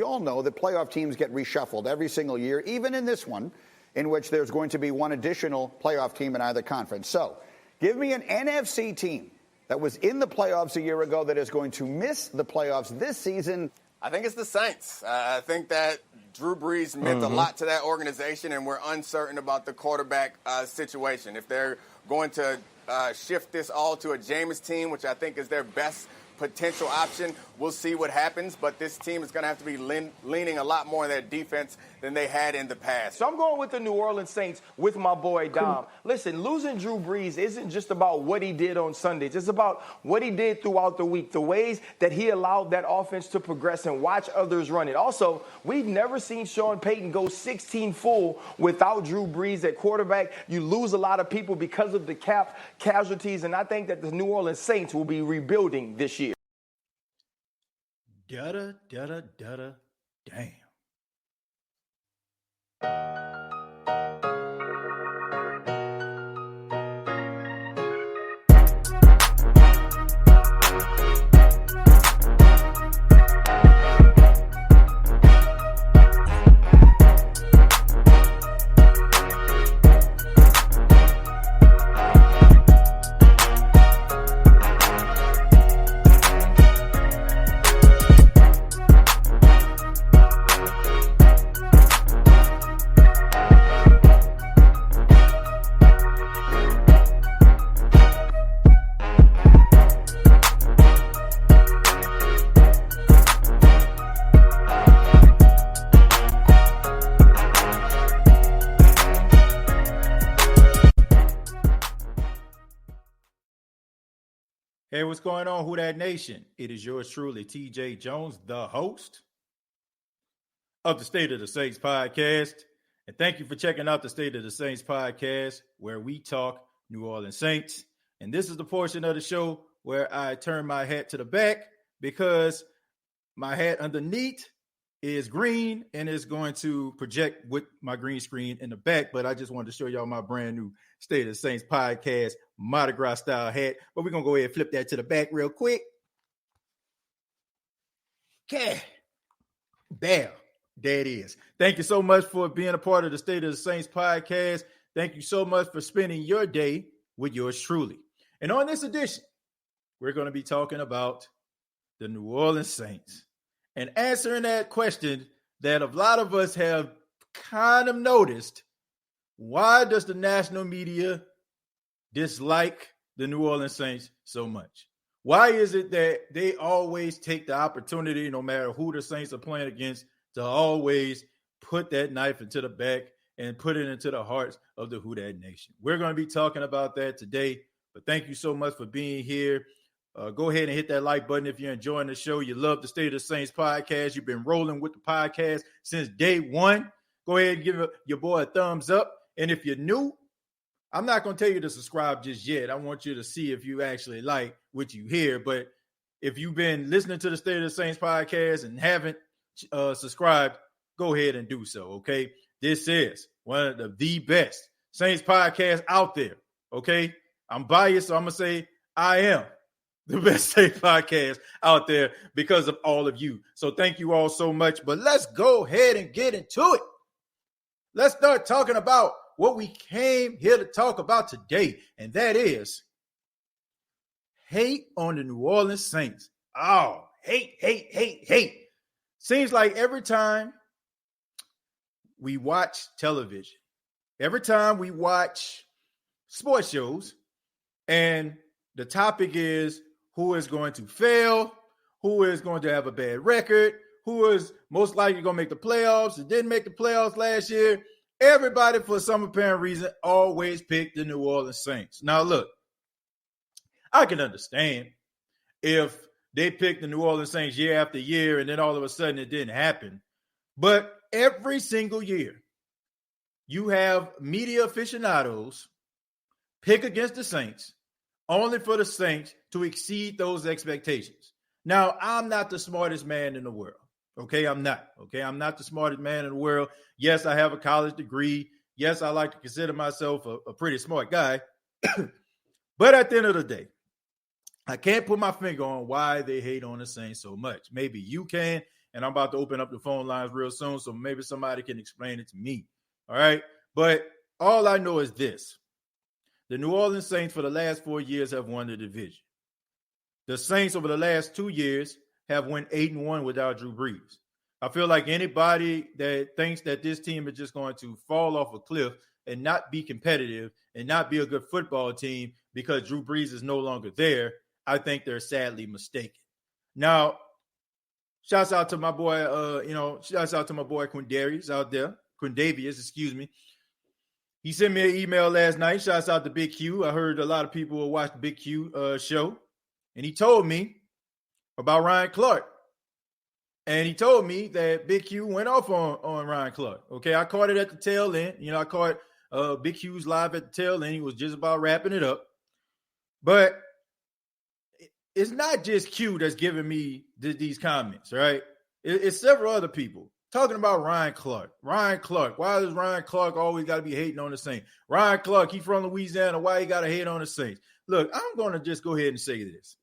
all know that playoff teams get reshuffled every single year, even in this one, in which there's going to be one additional playoff team in either conference. So give me an NFC team that was in the playoffs a year ago that is going to miss the playoffs this season. I think it's the Saints. I think that Drew Brees meant a lot to that organization, and we're uncertain about the quarterback situation. If they're going to shift this all to a Jameis team, which I think is their best potential option, we'll see what happens. But this team is going to have to be leaning a lot more on their defense than they had in the past. So I'm going with the New Orleans Saints with my boy Dom. Listen, losing Drew Brees isn't just about what he did on Sundays. It's about what he did throughout the week, the ways that he allowed that offense to progress and watch others run it. Also, we've never seen Sean Payton go 16 full without Drew Brees at quarterback. You lose a lot of people because of the cap casualties, and I think that the New Orleans Saints will be rebuilding this year. Damn. Hey, what's going on, Who Dat Nation? It is yours truly, TJ Jones, the host of the State of the Saints podcast. And thank you for checking out the State of the Saints podcast, where we talk New Orleans Saints. And this is the portion of the show where I turn my hat to the back because my hat underneath is green and is going to project with my green screen in the back. But I just wanted to show y'all my brand new State of the Saints podcast Mardi Gras style hat. But we're going to go ahead and flip that to the back real quick. Okay. Bam. There it is. Thank you so much for being a part of the State of the Saints podcast. Thank you so much for spending your day with yours truly. And on this edition, we're going to be talking about the New Orleans Saints and answering that question that a lot of us have kind of noticed. Why does the national media dislike the New Orleans Saints so much? Why is it that they always take the opportunity, no matter who the Saints are playing against, to always put that knife into the back and put it into the hearts of the Who Dat Nation? We're going to be talking about that today, but thank you so much for being here. Go ahead and hit that like button if you're enjoying the show. You love the State of the Saints podcast. You've been rolling with the podcast since day one. Go ahead and give your boy a thumbs up. And if you're new, I'm not going to tell you to subscribe just yet. I want you to see if you actually like what you hear. But if you've been listening to the State of the Saints podcast and haven't subscribed, go ahead and do so, okay? This is one of the best Saints podcasts out there, okay? I'm biased, so I'm going to say I am the best Saints podcast out there because of all of you. So thank you all so much. But let's go ahead and get into it. Let's start talking about what we came here to talk about today, and that is hate on the New Orleans Saints. Oh, hate. Seems like every time we watch television, every time we watch sports shows, and the topic is who is going to fail, who is going to have a bad record, who is most likely going to make the playoffs and didn't make the playoffs last year, everybody, for some apparent reason, always picked the New Orleans Saints. Now, look, I can understand if they picked the New Orleans Saints year after year and then all of a sudden it didn't happen. But every single year, you have media aficionados pick against the Saints only for the Saints to exceed those expectations. Now, I'm not the smartest man in the world. Okay, I'm not. Okay, I'm not the smartest man in the world. Yes, I have a college degree. Yes, I like to consider myself a pretty smart guy. But at the end of the day, I can't put my finger on why they hate on the Saints so much. Maybe you can, and I'm about to open up the phone lines real soon, so maybe somebody can explain it to me. All right. But all I know is this. The New Orleans Saints for the last 4 years have won the division. The Saints over the last 2 years have won 8-1 without Drew Brees. I feel like anybody that thinks that this team is just going to fall off a cliff and not be competitive and not be a good football team because Drew Brees is no longer there, I think they're sadly mistaken. Now, shouts out to my boy, shouts out to my boy Quindavious out there. Quindavious, excuse me. He sent me an email last night. Shouts out to Big Q. I heard a lot of people will watch the Big Q show. And he told me about Ryan Clark. And he told me that Big Q went off on Ryan Clark. Okay, I caught it at the tail end. I caught Big Q's live at the tail end. He was just about wrapping it up. But it's not just Q that's giving me these comments, right? It's several other people talking about Ryan Clark. Ryan Clark. Why does Ryan Clark always got to be hating on the Saints? Ryan Clark, he from Louisiana. Why he got to hate on the Saints? Look, I'm going to just go ahead and say this.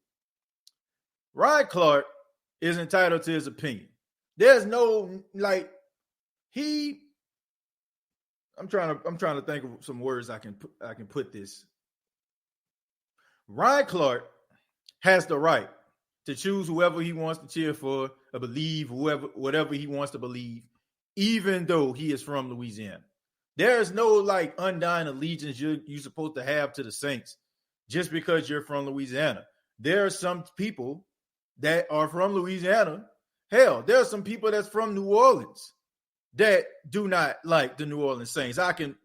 Ryan Clark is entitled to his opinion. There's no, I'm trying to think of some words I can put this. Ryan Clark has the right to choose whoever he wants to cheer for or believe whatever he wants to believe, even though he is from Louisiana. There is no undying allegiance you're supposed to have to the Saints just because you're from Louisiana. There are some people that are from Louisiana. Hell, there are some people that's from New Orleans that do not like the New Orleans Saints. I can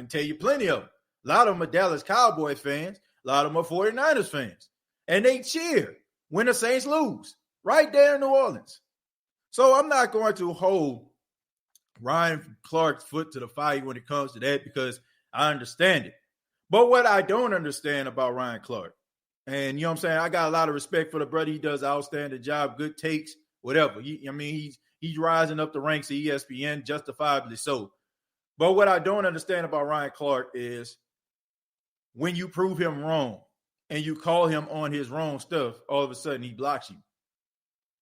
tell you plenty of them. A lot of them are Dallas Cowboy fans. A lot of them are 49ers fans. And they cheer when the Saints lose right there in New Orleans. So I'm not going to hold Ryan Clark's foot to the fire when it comes to that because I understand it. But what I don't understand about Ryan Clark, and you know what I'm saying, I got a lot of respect for the brother. He does an outstanding job, good takes, whatever. He's rising up the ranks of ESPN, justifiably so. But what I don't understand about Ryan Clark is when you prove him wrong and you call him on his wrong stuff, all of a sudden he blocks you.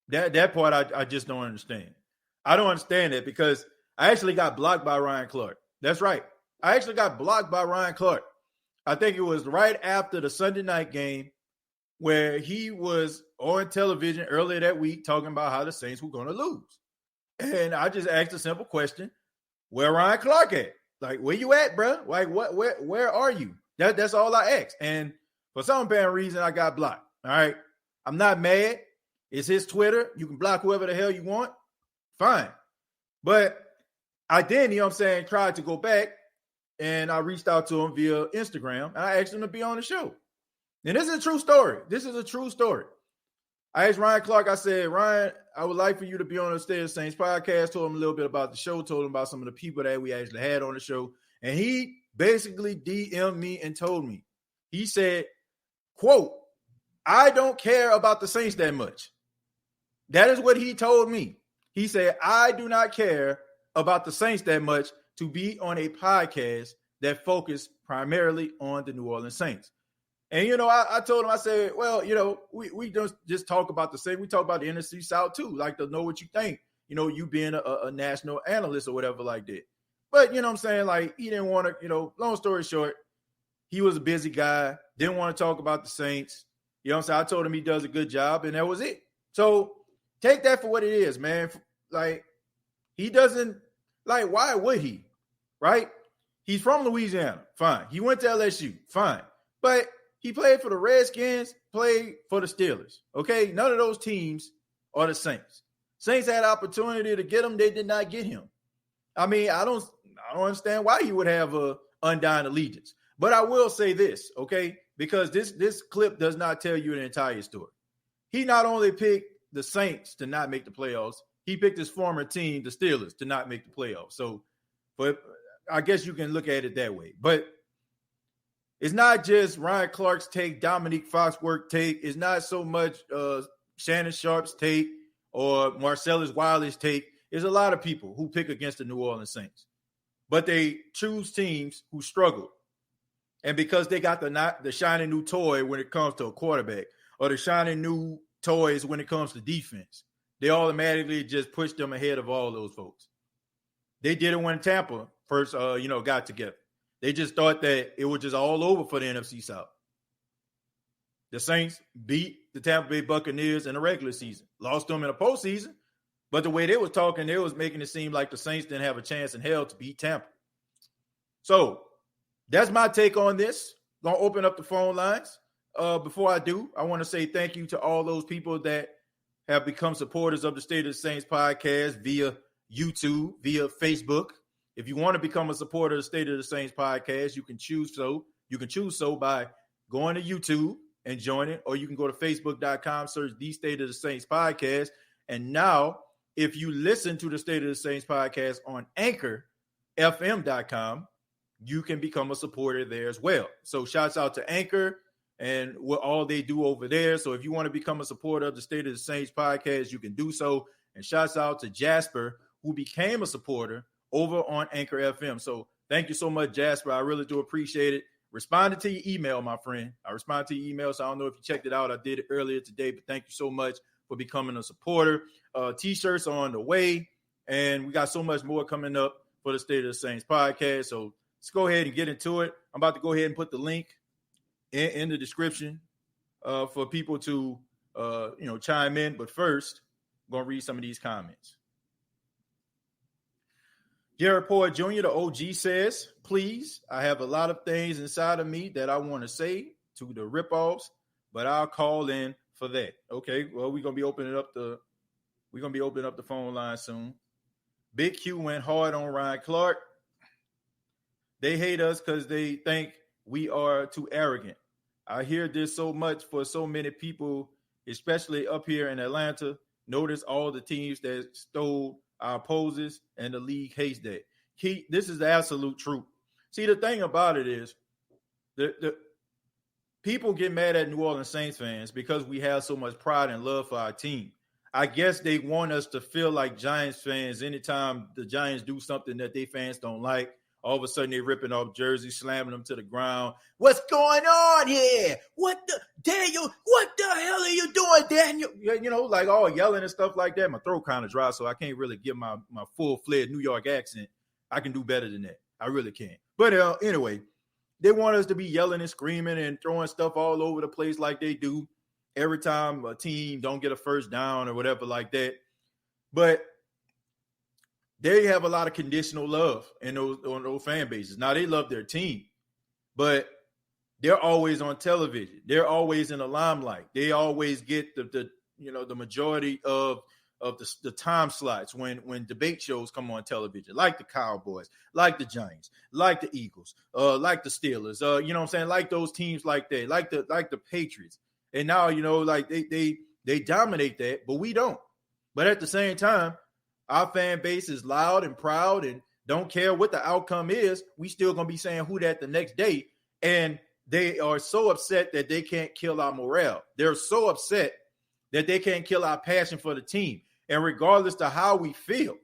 That part I just don't understand. I don't understand that because I actually got blocked by Ryan Clark. That's right. I actually got blocked by Ryan Clark. I think it was right after the Sunday night game where he was on television earlier that week talking about how the Saints were going to lose. And I just asked a simple question, where Ryan Clark at? Where you at, bro? Where are you? That's all I asked. And for some apparent reason, I got blocked. All right. I'm not mad. It's his Twitter. You can block whoever the hell you want. Fine. But I then, tried to go back and I reached out to him via Instagram and I asked him to be on the show. And this is a true story. I asked Ryan Clark, I said, Ryan, I would like for you to be on the State of Saints podcast. Told him a little bit about the show, told him about some of the people that we actually had on the show. And he basically DM'd me and told me, he said, quote, I don't care about the Saints that much. That is what he told me. He said, I do not care about the Saints that much to be on a podcast that focus primarily on the New Orleans Saints. And, I told him, I said, well, we don't just talk about the Saints. We talk about the NFC South too. Like to know what you think, you being a national analyst or whatever like that. But, he didn't want to, long story short, he was a busy guy, didn't want to talk about the Saints. I told him he does a good job and that was it. So take that for what it is, man. He doesn't, why would he, right? He's from Louisiana, fine. He went to LSU, fine. But he played for the Redskins, played for the Steelers, okay? None of those teams are the Saints. Saints had opportunity to get him. They did not get him. I don't understand why he would have a undying allegiance. But I will say this, okay? Because this clip does not tell you the entire story. He not only picked the Saints to not make the playoffs, he picked his former team, the Steelers, to not make the playoffs. So, but I guess you can look at it that way. But it's not just Ryan Clark's take, Dominique Foxworth take. It's not so much Shannon Sharp's take or Marcellus Wiley's take. There's a lot of people who pick against the New Orleans Saints. But they choose teams who struggle. And because they got the shiny new toy when it comes to a quarterback or the shiny new toys when it comes to defense, they automatically just pushed them ahead of all those folks. They did it when Tampa first, got together. They just thought that it was just all over for the NFC South. The Saints beat the Tampa Bay Buccaneers in the regular season, lost them in the postseason, but the way they was talking, they was making it seem like the Saints didn't have a chance in hell to beat Tampa. So that's my take on this. Gonna open up the phone lines. Before I do, I want to say thank you to all those people that have become supporters of the State of the Saints podcast via YouTube, via Facebook. If you want to become a supporter of the State of the Saints podcast, you can choose so. You can choose so by going to YouTube and joining, or you can go to Facebook.com, search the State of the Saints podcast. And now, if you listen to the State of the Saints podcast on AnchorFM.com, you can become a supporter there as well. So shouts out to Anchor and what all they do over there. So if you want to become a supporter of the State of the Saints podcast, you can do so. And shouts out to Jasper, who became a supporter over on Anchor FM. So thank you so much, Jasper. I really do appreciate it. Responded to your email, my friend. I responded to your email, so I don't know if you checked it out. I did it earlier today, but thank you so much for becoming a supporter. T-shirts are on the way, and we got so much more coming up for the State of the Saints podcast. So let's go ahead and get into it. I'm about to go ahead and put the link in the description for people to, chime in. But first, I'm going to read some of these comments. Jared Poet Jr., the OG, says, please, I have a lot of things inside of me that I want to say to the ripoffs, but I'll call in for that. Okay, well, we're going to be opening up the phone line soon. Big Q went hard on Ryan Clark. They hate us because they think we are too arrogant. I hear this so much for so many people, especially up here in Atlanta. Notice all the teams that stole our poses, and the league hates that. This is the absolute truth. See, the thing about it is the people get mad at New Orleans Saints fans because we have so much pride and love for our team. I guess they want us to feel like Giants fans. Anytime the Giants do something that they fans don't like, all of a sudden they're ripping off jerseys, slamming them to the ground. What's going on here? What the hell are you doing, Daniel? Like all yelling and stuff like that. My throat kind of dry, so I can't really give my full-fledged New York accent. I can do better than that. I really can. But anyway, they want us to be yelling and screaming and throwing stuff all over the place like they do every time a team don't get a first down or whatever like that. But they have a lot of conditional love on those fan bases. Now, they love their team, but they're always on television. They're always in the limelight. They always get the majority of the time slots when debate shows come on television, like the Cowboys, like the Giants, like the Eagles, like the Steelers, like those teams like that, like the Patriots. And now, like they dominate that, but we don't. But at the same time, our fan base is loud and proud and don't care what the outcome is. We still going to be saying who that the next day. And they are so upset that they can't kill our morale. They're so upset that they can't kill our passion for the team. And regardless to how we feel,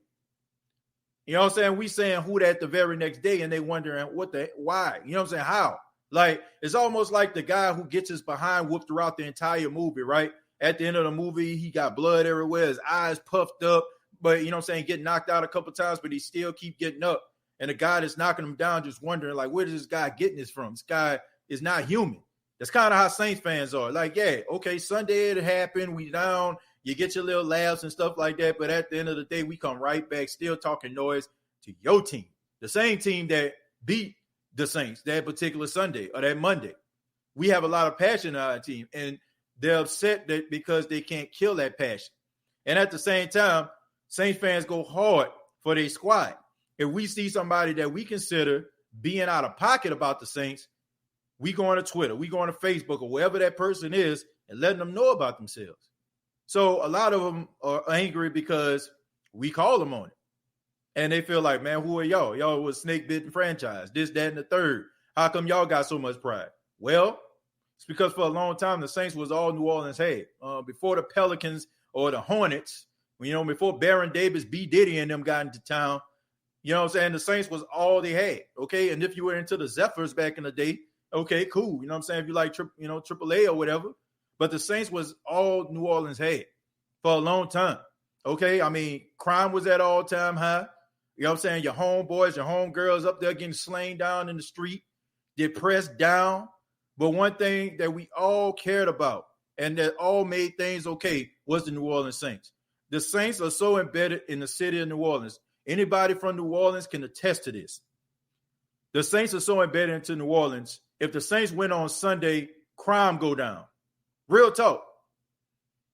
you know what I'm saying? We saying who that the very next day and they wondering why, you know what I'm saying? How? Like, it's almost like the guy who gets his behind whooped throughout the entire movie, right? At the end of the movie, he got blood everywhere. His eyes puffed up. But, getting knocked out a couple times, but he still keep getting up. And the guy that's knocking him down just wondering, like, where is this guy getting this from? This guy is not human. That's kind of how Saints fans are. Like, yeah, okay, Sunday it happened. We down. You get your little laughs and stuff like that. But at the end of the day, we come right back still talking noise to your team. The same team that beat the Saints that particular Sunday or that Monday. We have a lot of passion on our team. And they're upset that because they can't kill that passion. And at the same time, Saints fans go hard for their squad. If we see somebody that we consider being out of pocket about the Saints, we go on to Twitter, we go on to Facebook or wherever that person is and letting them know about themselves. So a lot of them are angry because we call them on it. And they feel like, man, who are y'all? Y'all was snake-bitten franchise, this, that, and the third. How come y'all got so much pride? Well, it's because for a long time, the Saints was all New Orleans had. Before the Pelicans or the Hornets, before Baron Davis, B. Diddy, and them got into town, you know what I'm saying? The Saints was all they had, okay? And if you were into the Zephyrs back in the day, okay, cool. You know what I'm saying? If you like, AAA or whatever. But the Saints was all New Orleans had for a long time. Okay, I mean, crime was at all-time high. You know what I'm saying? Your homeboys, your homegirls up there getting slain down in the street, depressed down. But one thing that we all cared about and that all made things okay was the New Orleans Saints. The Saints are so embedded in the city of New Orleans. Anybody from New Orleans can attest to this. The Saints are so embedded into New Orleans. If the Saints win on Sunday, crime go down. Real talk.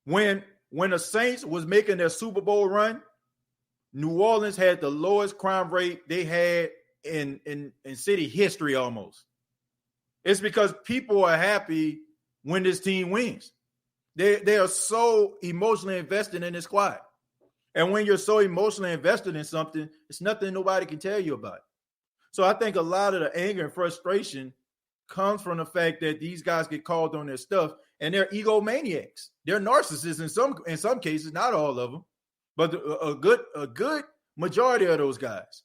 When the Saints was making their Super Bowl run, New Orleans had the lowest crime rate they had in city history almost. It's because people are happy when this team wins. They are so emotionally invested in this squad. And when you're so emotionally invested in something, it's nothing nobody can tell you about. So I think a lot of the anger and frustration comes from the fact that these guys get called on their stuff and they're egomaniacs. They're narcissists in some cases, not all of them, but a good majority of those guys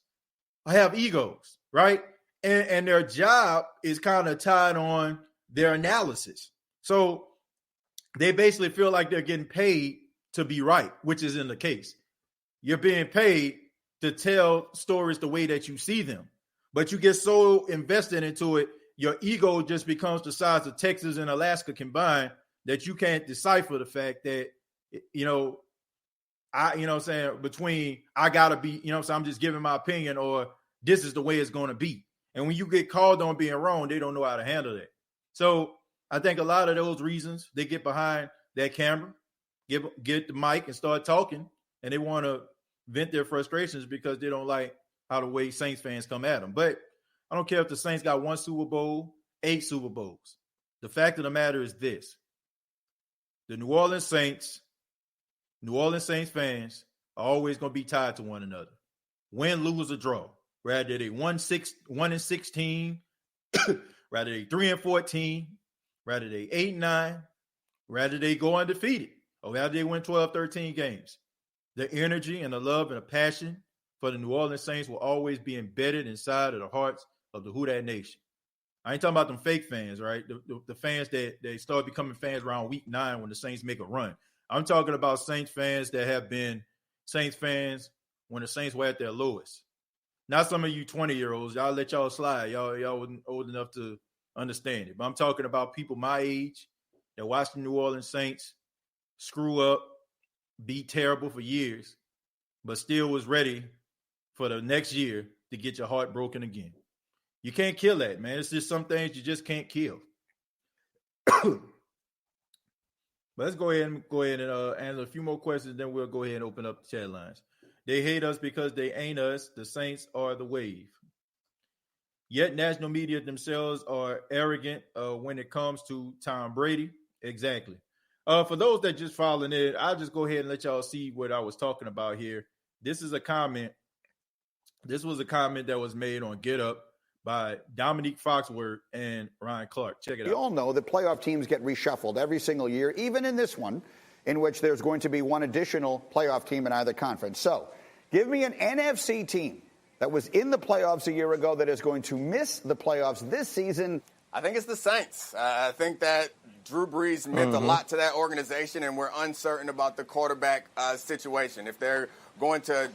have egos, right? And their job is kind of tied on their analysis. So they basically feel like they're getting paid to be right, which isn't the case. You're being paid to tell stories the way that you see them. But you get so invested into it, your ego just becomes the size of Texas and Alaska combined that you can't decipher the fact that, between I gotta be, I'm just giving my opinion or this is the way it's going to be. And when you get called on being wrong, they don't know how to handle that. So I think a lot of those reasons they get behind that camera, get the mic and start talking, and they want to vent their frustrations because they don't like how the way Saints fans come at them. But I don't care if the Saints got 1 Super Bowl, 8 Super Bowls. The fact of the matter is this. The New Orleans Saints fans are always going to be tied to one another. Win, lose, or draw. Rather they 1-16, rather they 3-14, rather they 8-9, rather they go undefeated, or rather they win 12, 13 games. The energy and the love and the passion for the New Orleans Saints will always be embedded inside of the hearts of the Who Dat Nation. I ain't talking about them fake fans, right? The fans that they start becoming fans around week 9 when the Saints make a run. I'm talking about Saints fans that have been Saints fans when the Saints were at their lowest. Not some of you 20-year-olds. Y'all let y'all slide. Y'all wasn't old enough to understand it. But I'm talking about people my age that watched the New Orleans Saints screw up, be terrible for years, but still was ready for the next year to get your heart broken again. You can't kill that, man. It's just some things you just can't kill. But let's go ahead and answer a few more questions, then we'll go ahead and open up the chat lines. They hate us because they ain't us. The Saints are the wave. Yet national media themselves are arrogant when it comes to Tom Brady. Exactly. For those that just following it, I'll just go ahead and let y'all see what I was talking about here. This is a comment. This was a comment that was made on Get Up by Dominique Foxworth and Ryan Clark. Check it out. We all know that playoff teams get reshuffled every single year, even in this one, in which there's going to be one additional playoff team in either conference. So give me an NFC team that was in the playoffs a year ago that is going to miss the playoffs this season. I think it's the Saints. I think that Drew Brees meant a lot to that organization, and we're uncertain about the quarterback situation. If they're going to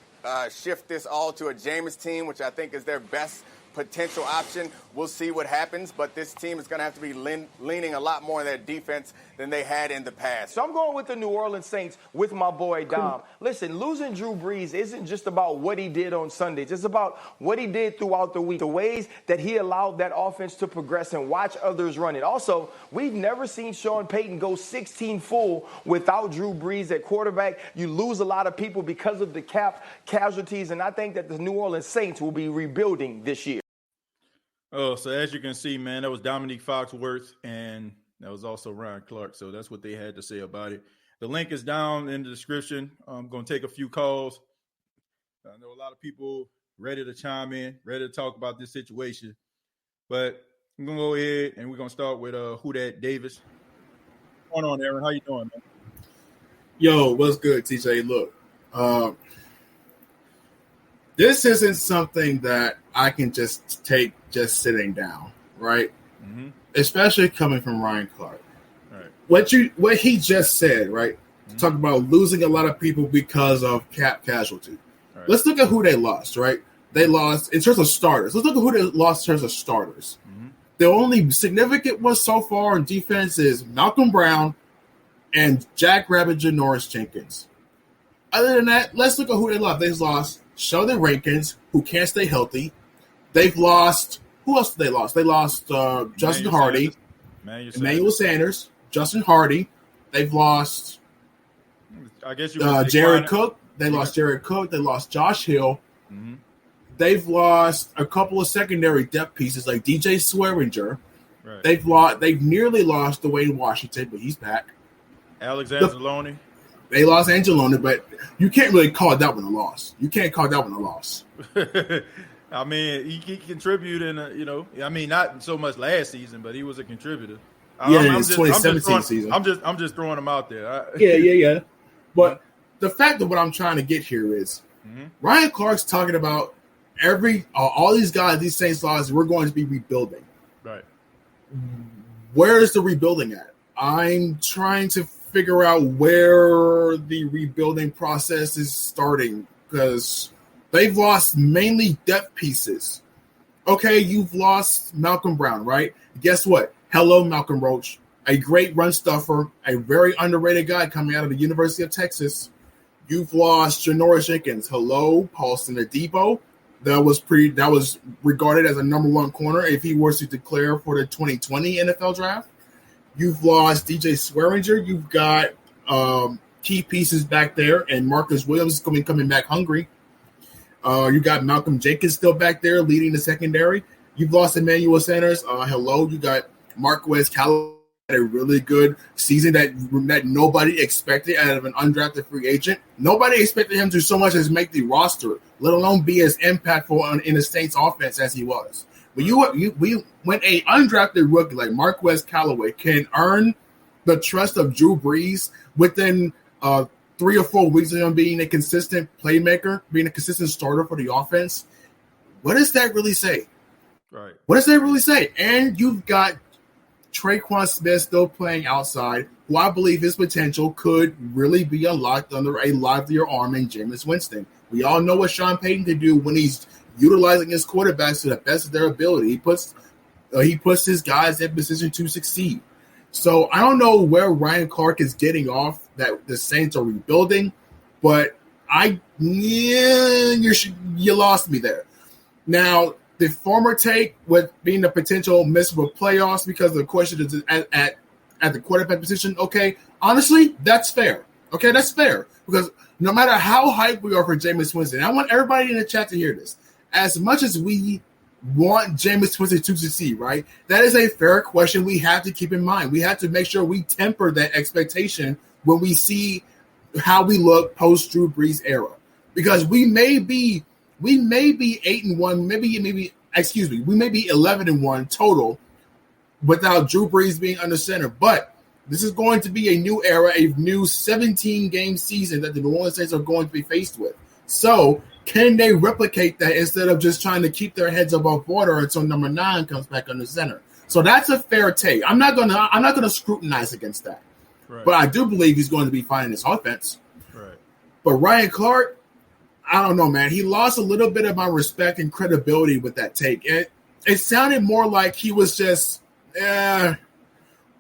shift this all to a Jameis team, which I think is their best potential option, we'll see what happens. But this team is going to have to be leaning a lot more on their defense than they had in the past. So I'm going with the New Orleans Saints with my boy Dom. Listen, losing Drew Brees isn't just about what he did on Sundays. It's about what he did throughout the week, the ways that he allowed that offense to progress and watch others run it. Also, we've never seen Sean Payton go 16 full without Drew Brees at quarterback. You lose a lot of people because of the cap casualties, and I think that the New Orleans Saints will be rebuilding this year. Oh, so as you can see, man, that was Dominique Foxworth, and that was also Ryan Clark. So that's what they had to say about it. The link is down in the description. I'm going to take a few calls. I know a lot of people ready to chime in, ready to talk about this situation. But I'm going to go ahead, and we're going to start with Who Dat Davis. What's going on, Aaron? How you doing, man? Yo, what's good, TJ? Look, this isn't something that I can just take just sitting down, right? Mm-hmm. Especially coming from Ryan Clark. Right. What he just said, right? talk about losing a lot of people because of cap casualty. Right. Let's look at who they lost, right? They lost in terms of starters. Let's look at who they lost in terms of starters. Mm-hmm. The only significant one so far on defense is Malcolm Brown and Jack Rabbit Janoris Jenkins. Other than that, let's look at who they lost. They've lost Sheldon Rankins, who can't stay healthy. They've lost – who else did they lost? They lost Justin Hardy, Emmanuel Sanders, Justin Hardy. They've lost I guess Jared Cook. They lost Jared Cook. They lost Josh Hill. Mm-hmm. They've lost a couple of secondary depth pieces like DJ Swearinger. Right. They've nearly lost Dwayne Washington, but he's back. Alexander Anzalone. They lost Angeloni, but you can't really call that one a loss. You can't call that one a loss. I mean, he contributed in not so much last season, but he was a contributor. It's 2017 season. I'm just throwing him out there. Yeah. But the fact of what I'm trying to get here is Ryan Clark's talking about all these guys, these Saints lost, we're going to be rebuilding. Right. Where is the rebuilding at? I'm trying to figure out where the rebuilding process is starting because they've lost mainly depth pieces. Okay, you've lost Malcolm Brown, right? Guess what? Hello, Malcolm Roach, a great run stuffer, a very underrated guy coming out of the University of Texas. You've lost Janoris Jenkins. Hello, Paulson Adebo. That was regarded as a number one corner if he was to declare for the 2020 NFL draft. You've lost DJ Swearinger. You've got key pieces back there, and Marcus Williams is going to be coming back hungry. You got Malcolm Jenkins still back there leading the secondary. You've lost Emmanuel Sanders. Hello, you got Marquez Callaway, a really good season that nobody expected out of an undrafted free agent. Nobody expected him to so much as make the roster, let alone be as impactful in the Saints offense as he was. But when a undrafted rookie like Marquez Callaway can earn the trust of Drew Brees within 3 or 4 weeks of him being a consistent playmaker, being a consistent starter for the offense, what does that really say? Right. What does that really say? And you've got Traquan Smith still playing outside, who I believe his potential could really be unlocked under a livelier arm in Jameis Winston. We all know what Sean Payton can do when he's utilizing his quarterbacks to the best of their ability. He puts his guys in position to succeed. So I don't know where Ryan Clark is getting off that the Saints are rebuilding, but you lost me there. Now, the former take with being the potential miss of playoffs because of the question is at the quarterback position, okay, honestly, that's fair. Okay, that's fair because no matter how hyped we are for Jameis Winston, I want everybody in the chat to hear this. As much as we want Jameis Winston to succeed, right? That is a fair question we have to keep in mind. We have to make sure we temper that expectation when we see how we look post Drew Brees era, because we may be 8-1, maybe we may be 11-1 total without Drew Brees being under center. But this is going to be a new era, a new 17-game season that the New Orleans Saints are going to be faced with. So can they replicate that instead of just trying to keep their heads above water until number 9 comes back under center? So that's a fair take. I'm not gonna scrutinize against that. Right. But I do believe he's going to be fine in his offense. Right. But Ryan Clark, I don't know, man. He lost a little bit of my respect and credibility with that take. It sounded more like he was just,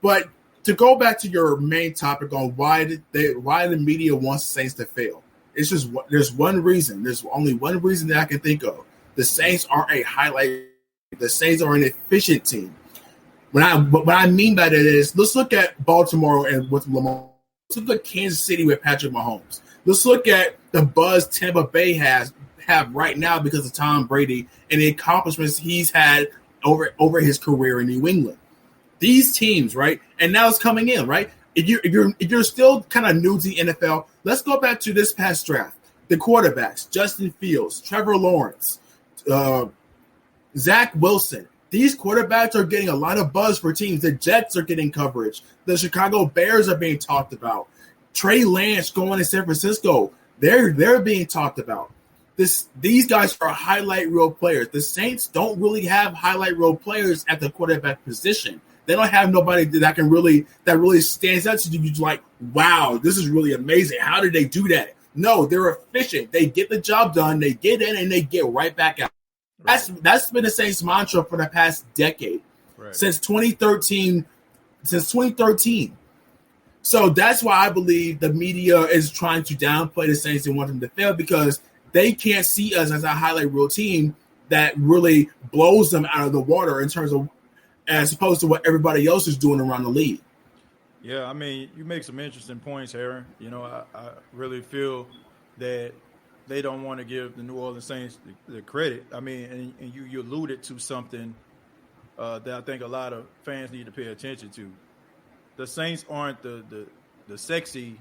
But to go back to your main topic on why the media wants the Saints to fail, it's just there's one reason. There's only one reason that I can think of. The Saints are a highlight. The Saints are an efficient team. What I mean by that is, let's look at Baltimore and with Lamar. Let's look at Kansas City with Patrick Mahomes. Let's look at the buzz Tampa Bay have right now because of Tom Brady and the accomplishments he's had over his career in New England. These teams, right? And now it's coming in, right? If you're still kind of new to the NFL, let's go back to this past draft. The quarterbacks, Justin Fields, Trevor Lawrence, Zach Wilson. These quarterbacks are getting a lot of buzz for teams. The Jets are getting coverage. The Chicago Bears are being talked about. Trey Lance going to San Francisco. They're being talked about. These guys are highlight reel players. The Saints don't really have highlight reel players at the quarterback position. They don't have nobody that really stands out to you. You're like, wow, this is really amazing. How did they do that? No, they're efficient. They get the job done. They get in and they get right back out. Right. That's been the Saints mantra for the past decade, right. Since 2013. So that's why I believe the media is trying to downplay the Saints and want them to fail, because they can't see us as a highlight reel team that really blows them out of the water in terms of, as opposed to what everybody else is doing around the league. Yeah, I mean, you make some interesting points, Aaron. You know, I really feel that they don't want to give the New Orleans Saints the credit. I mean, and you alluded to something that I think a lot of fans need to pay attention to. The Saints aren't the sexy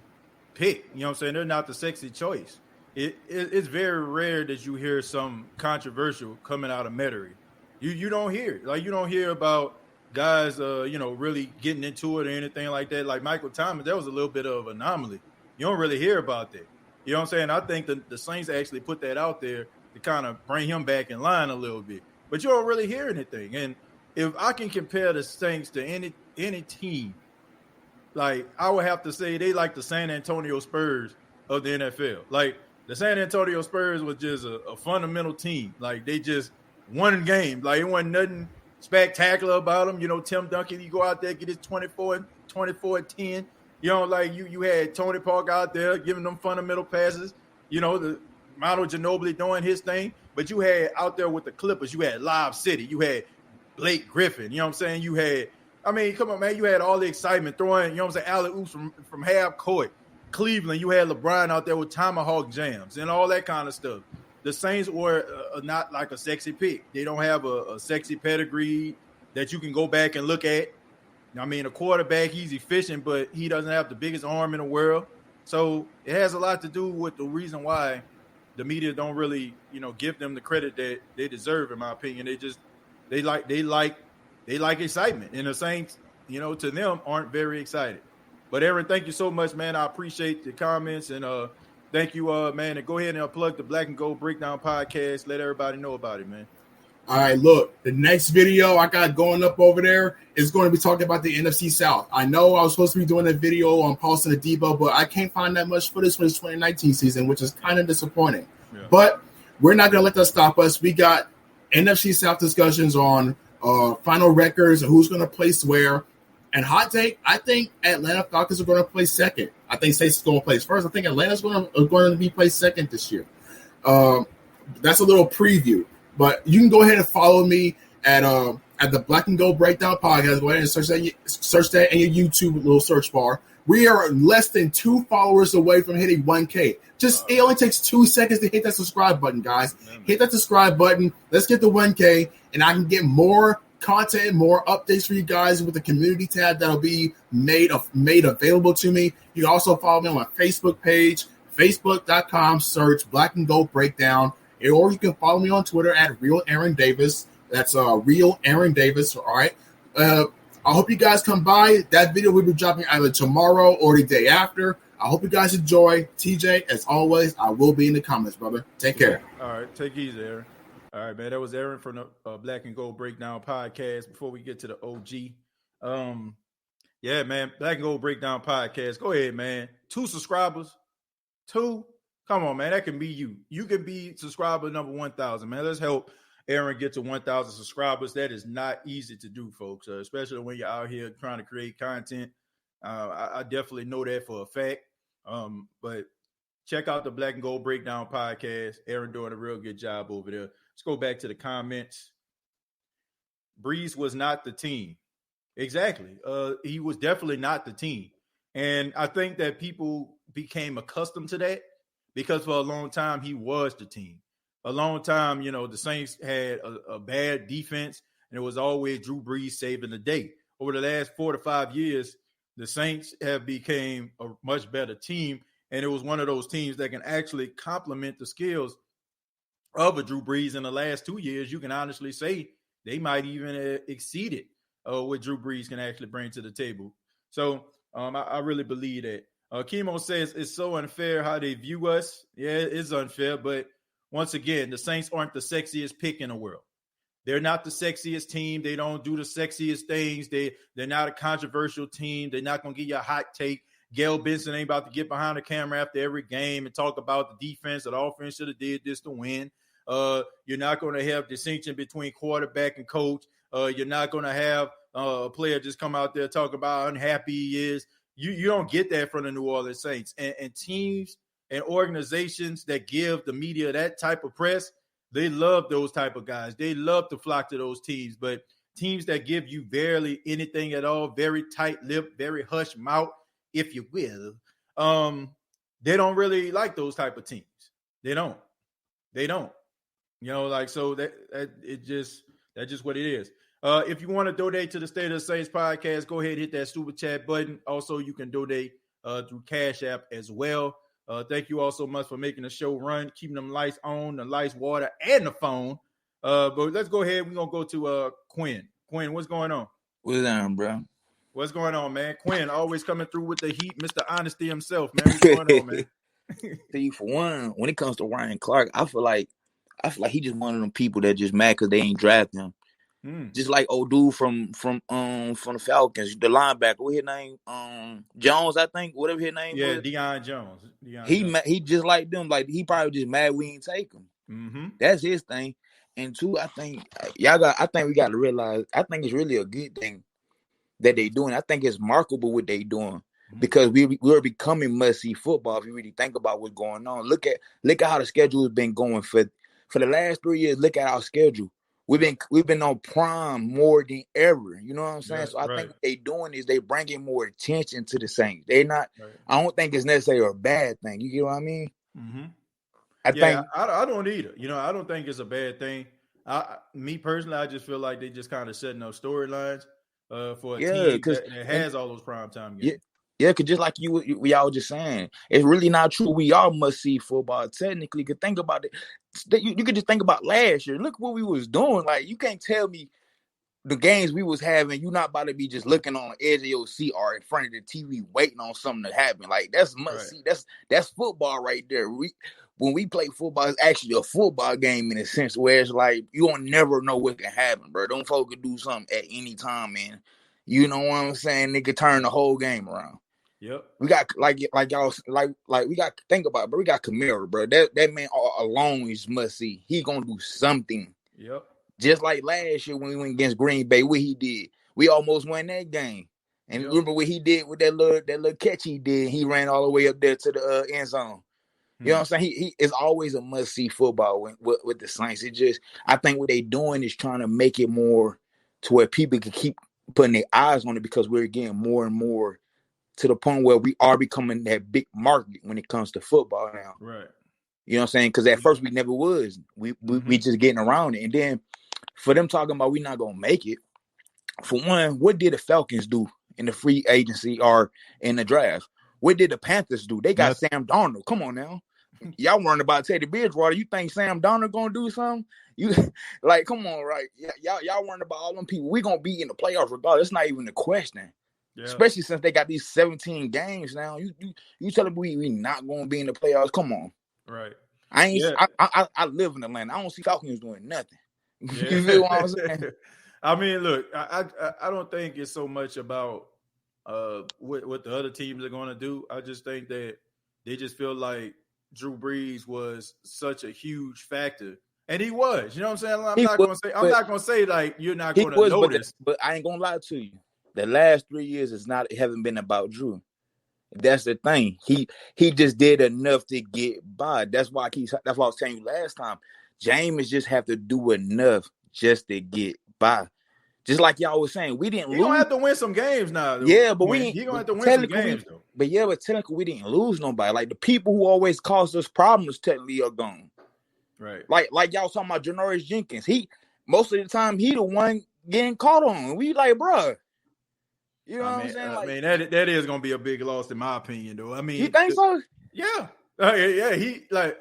pick. You know what I'm saying? They're not the sexy choice. It's very rare that you hear some controversial coming out of Metairie. You don't hear it. Like, you don't hear about guys, really getting into it or anything like that. Like Michael Thomas, that was a little bit of an anomaly. You don't really hear about that. You know what I'm saying? I think the Saints actually put that out there to kind of bring him back in line a little bit. But you don't really hear anything. And if I can compare the Saints to any team, like, I would have to say they like the San Antonio Spurs of the NFL. Like, the San Antonio Spurs was just a fundamental team. Like, they just won games. Like, it wasn't nothing spectacular about them. You know, Tim Duncan, you go out there, get his 24 and 10. You know, like, you had Tony Park out there giving them fundamental passes. You know, the Manu Ginobili doing his thing. But you had out there with the Clippers, you had Lob City. You had Blake Griffin. You know what I'm saying? You had, I mean, come on, man. You had all the excitement throwing, you know what I'm saying, alley-oops from half court. Cleveland, you had LeBron out there with tomahawk jams and all that kind of stuff. The Saints were not like a sexy pick. They don't have a sexy pedigree that you can go back and look at. I mean, a quarterback, he's efficient, but he doesn't have the biggest arm in the world. So it has a lot to do with the reason why the media don't really, give them the credit that they deserve, in my opinion. They like excitement. And the Saints, to them, aren't very excited. But Aaron, thank you so much, man. I appreciate the comments, and thank you, man. And go ahead and plug the Black and Gold Breakdown podcast. Let everybody know about it, man. All right, look, the next video I got going up over there is going to be talking about the NFC South. I know I was supposed to be doing a video on Paulson Adebo, but I can't find that much footage for this 2019 season, which is kind of disappointing. Yeah. But we're not going to let that stop us. We got NFC South discussions on final records and who's going to place where. And hot take, I think Atlanta Falcons are going to place second. I think Saints is going to place first. I think Atlanta's going to be placed second this year. That's a little preview. But you can go ahead and follow me at the Black and Gold Breakdown podcast. Go ahead and search that in your YouTube little search bar. We are less than 2 followers away from hitting 1K. It only takes 2 seconds to hit that subscribe button, guys. Hit that subscribe button. Let's get to 1K, and I can get more content, more updates for you guys with the community tab that'll be made available to me. You can also follow me on my Facebook page, facebook.com, search Black and Gold Breakdown. Or you can follow me on Twitter at Real Aaron Davis. That's Real Aaron Davis. All right. I hope you guys come by. That video will be dropping either tomorrow or the day after. I hope you guys enjoy. TJ, as always, I will be in the comments, brother. Take care. All right. Take it easy, Aaron. All right, man. That was Aaron from the Black and Gold Breakdown podcast. Before we get to the OG, yeah, man, Black and Gold Breakdown podcast. Go ahead, man. 2 subscribers. 2. Come on, man. That can be you. You can be subscriber number 1,000, man. Let's help Aaron get to 1,000 subscribers. That is not easy to do, folks, especially when you're out here trying to create content. I definitely know that for a fact. But check out the Black and Gold Breakdown podcast. Aaron doing a real good job over there. Let's go back to the comments. Breeze was not the team. Exactly. He was definitely not the team. And I think that people became accustomed to that, because for a long time, he was the team. A long time, the Saints had a bad defense, and it was always Drew Brees saving the day. Over the last 4 to 5 years, the Saints have become a much better team, and it was one of those teams that can actually complement the skills of a Drew Brees. In the last 2 years, you can honestly say they might even exceed it, what Drew Brees can actually bring to the table. So I really believe that. Chemo says it's so unfair how they view us. Yeah, it is unfair. But once again, the Saints aren't the sexiest pick in the world. They're not the sexiest team. They don't do the sexiest things. They're not a controversial team. They're not going to give you a hot take. Gail Benson ain't about to get behind the camera after every game and talk about the defense or the offense should have did this to win. You're not going to have distinction between quarterback and coach. You're not going to have a player just come out there talk about how unhappy he is. You don't get that from the New Orleans Saints. And teams and organizations that give the media that type of press, they love those type of guys. They love to flock to those teams. But teams that give you barely anything at all, very tight-lipped, very hush mouth, if you will, they don't really like those type of teams. They don't. You know, like, so that's just what it is. If you want to donate to the State of the Saints podcast, go ahead and hit that super chat button. Also, you can donate through Cash App as well. Thank you all so much for making the show run, keeping them lights on, the lights, water, and the phone. But let's go ahead. We're going to go to Quinn. Quinn, what's going on? What's down, bro? What's going on, man? Quinn always coming through with the heat, Mr. Honesty himself, man. What's going on, man? See, for one, when it comes to Ryan Clark, I feel like he just one of them people that just mad because they ain't draft him. Just like old dude from the Falcons, the linebacker, what his name? Jones, I think, whatever his name was. Deion Jones. He just like them. Like, he probably just mad we ain't take him. Mm-hmm. That's his thing. And two, I think we got to realize, I think it's really a good thing that they doing. I think it's remarkable what they doing, because we're becoming must-see football if you really think about what's going on. Look at how the schedule has been going for the last 3 years. Look at our schedule. We've been on prime more than ever. You know what I'm saying? Yeah, so I think what they doing is they bringing more attention to the Saints. They're not. Right. I don't think it's necessarily a bad thing. You get what I mean? Mm-hmm. I don't either. You know, I don't think it's a bad thing. Me personally, I just feel like they just kind of setting up storylines for a team that has all those primetime games. Yeah, because just like we all just saying, it's really not true. We all must see football. Technically, you could think about it. You could just think about last year. Look what we was doing. Like, you can't tell me the games we was having, you're not about to be just looking on the edge of your seat or in front of the TV waiting on something to happen. Like, that's must see. That's football right there. When we play football, it's actually a football game in a sense where it's like you don't never know what can happen, bro. Them folks can do something at any time, man. You know what I'm saying? They could turn the whole game around. Yep. We got like y'all we got to think about it, bro. We got Kamara, bro. That man alone is must see. He gonna do something. Yep. Just like last year when we went against Green Bay, what he did, we almost won that game. And remember what he did with that little catch he did? He ran all the way up there to the end zone. You know what I'm saying? He is always a must see football with the Saints. It just, I think what they doing is trying to make it more to where people can keep putting their eyes on it, because we're getting more and more to the point where we are becoming that big market when it comes to football now. Right. You know what I'm saying? Because at first we never was. We just getting around it. And then for them talking about we not going to make it, for one, what did the Falcons do in the free agency or in the draft? What did the Panthers do? They got Sam Darnold. Come on now. Y'all worrying about Teddy Bridgewater. You think Sam Darnold going to do something? You like, come on, right? Y'all worrying about all them people. We going to be in the playoffs regardless. It's not even a question. Yeah. Especially since they got these 17 games now. You telling me we not going to be in the playoffs? Come on. Right. I live in Atlanta. I don't see Falcons doing nothing. Yeah. You feel what I'm saying? I mean, look, I don't think it's so much about what the other teams are going to do. I just think that they just feel like Drew Brees was such a huge factor, and he was. You know what I'm saying? I'm not going to say like you're not going to notice. But I ain't going to lie to you. The last 3 years haven't been about Drew. That's the thing. He just did enough to get by. That's why I was telling you last time. Jameis just have to do enough just to get by. Just like y'all was saying, we didn't lose. He gonna have to win some games now. Though. Yeah, but he gonna have to win some games though. But technically we didn't lose nobody. Like, the people who always caused us problems technically are gone. Right. Like y'all talking about Janoris Jenkins. He most of the time he the one getting caught on. We like, bro. You know what I'm saying? I mean, that is gonna be a big loss in my opinion, though. I mean, you think so? Yeah. Yeah.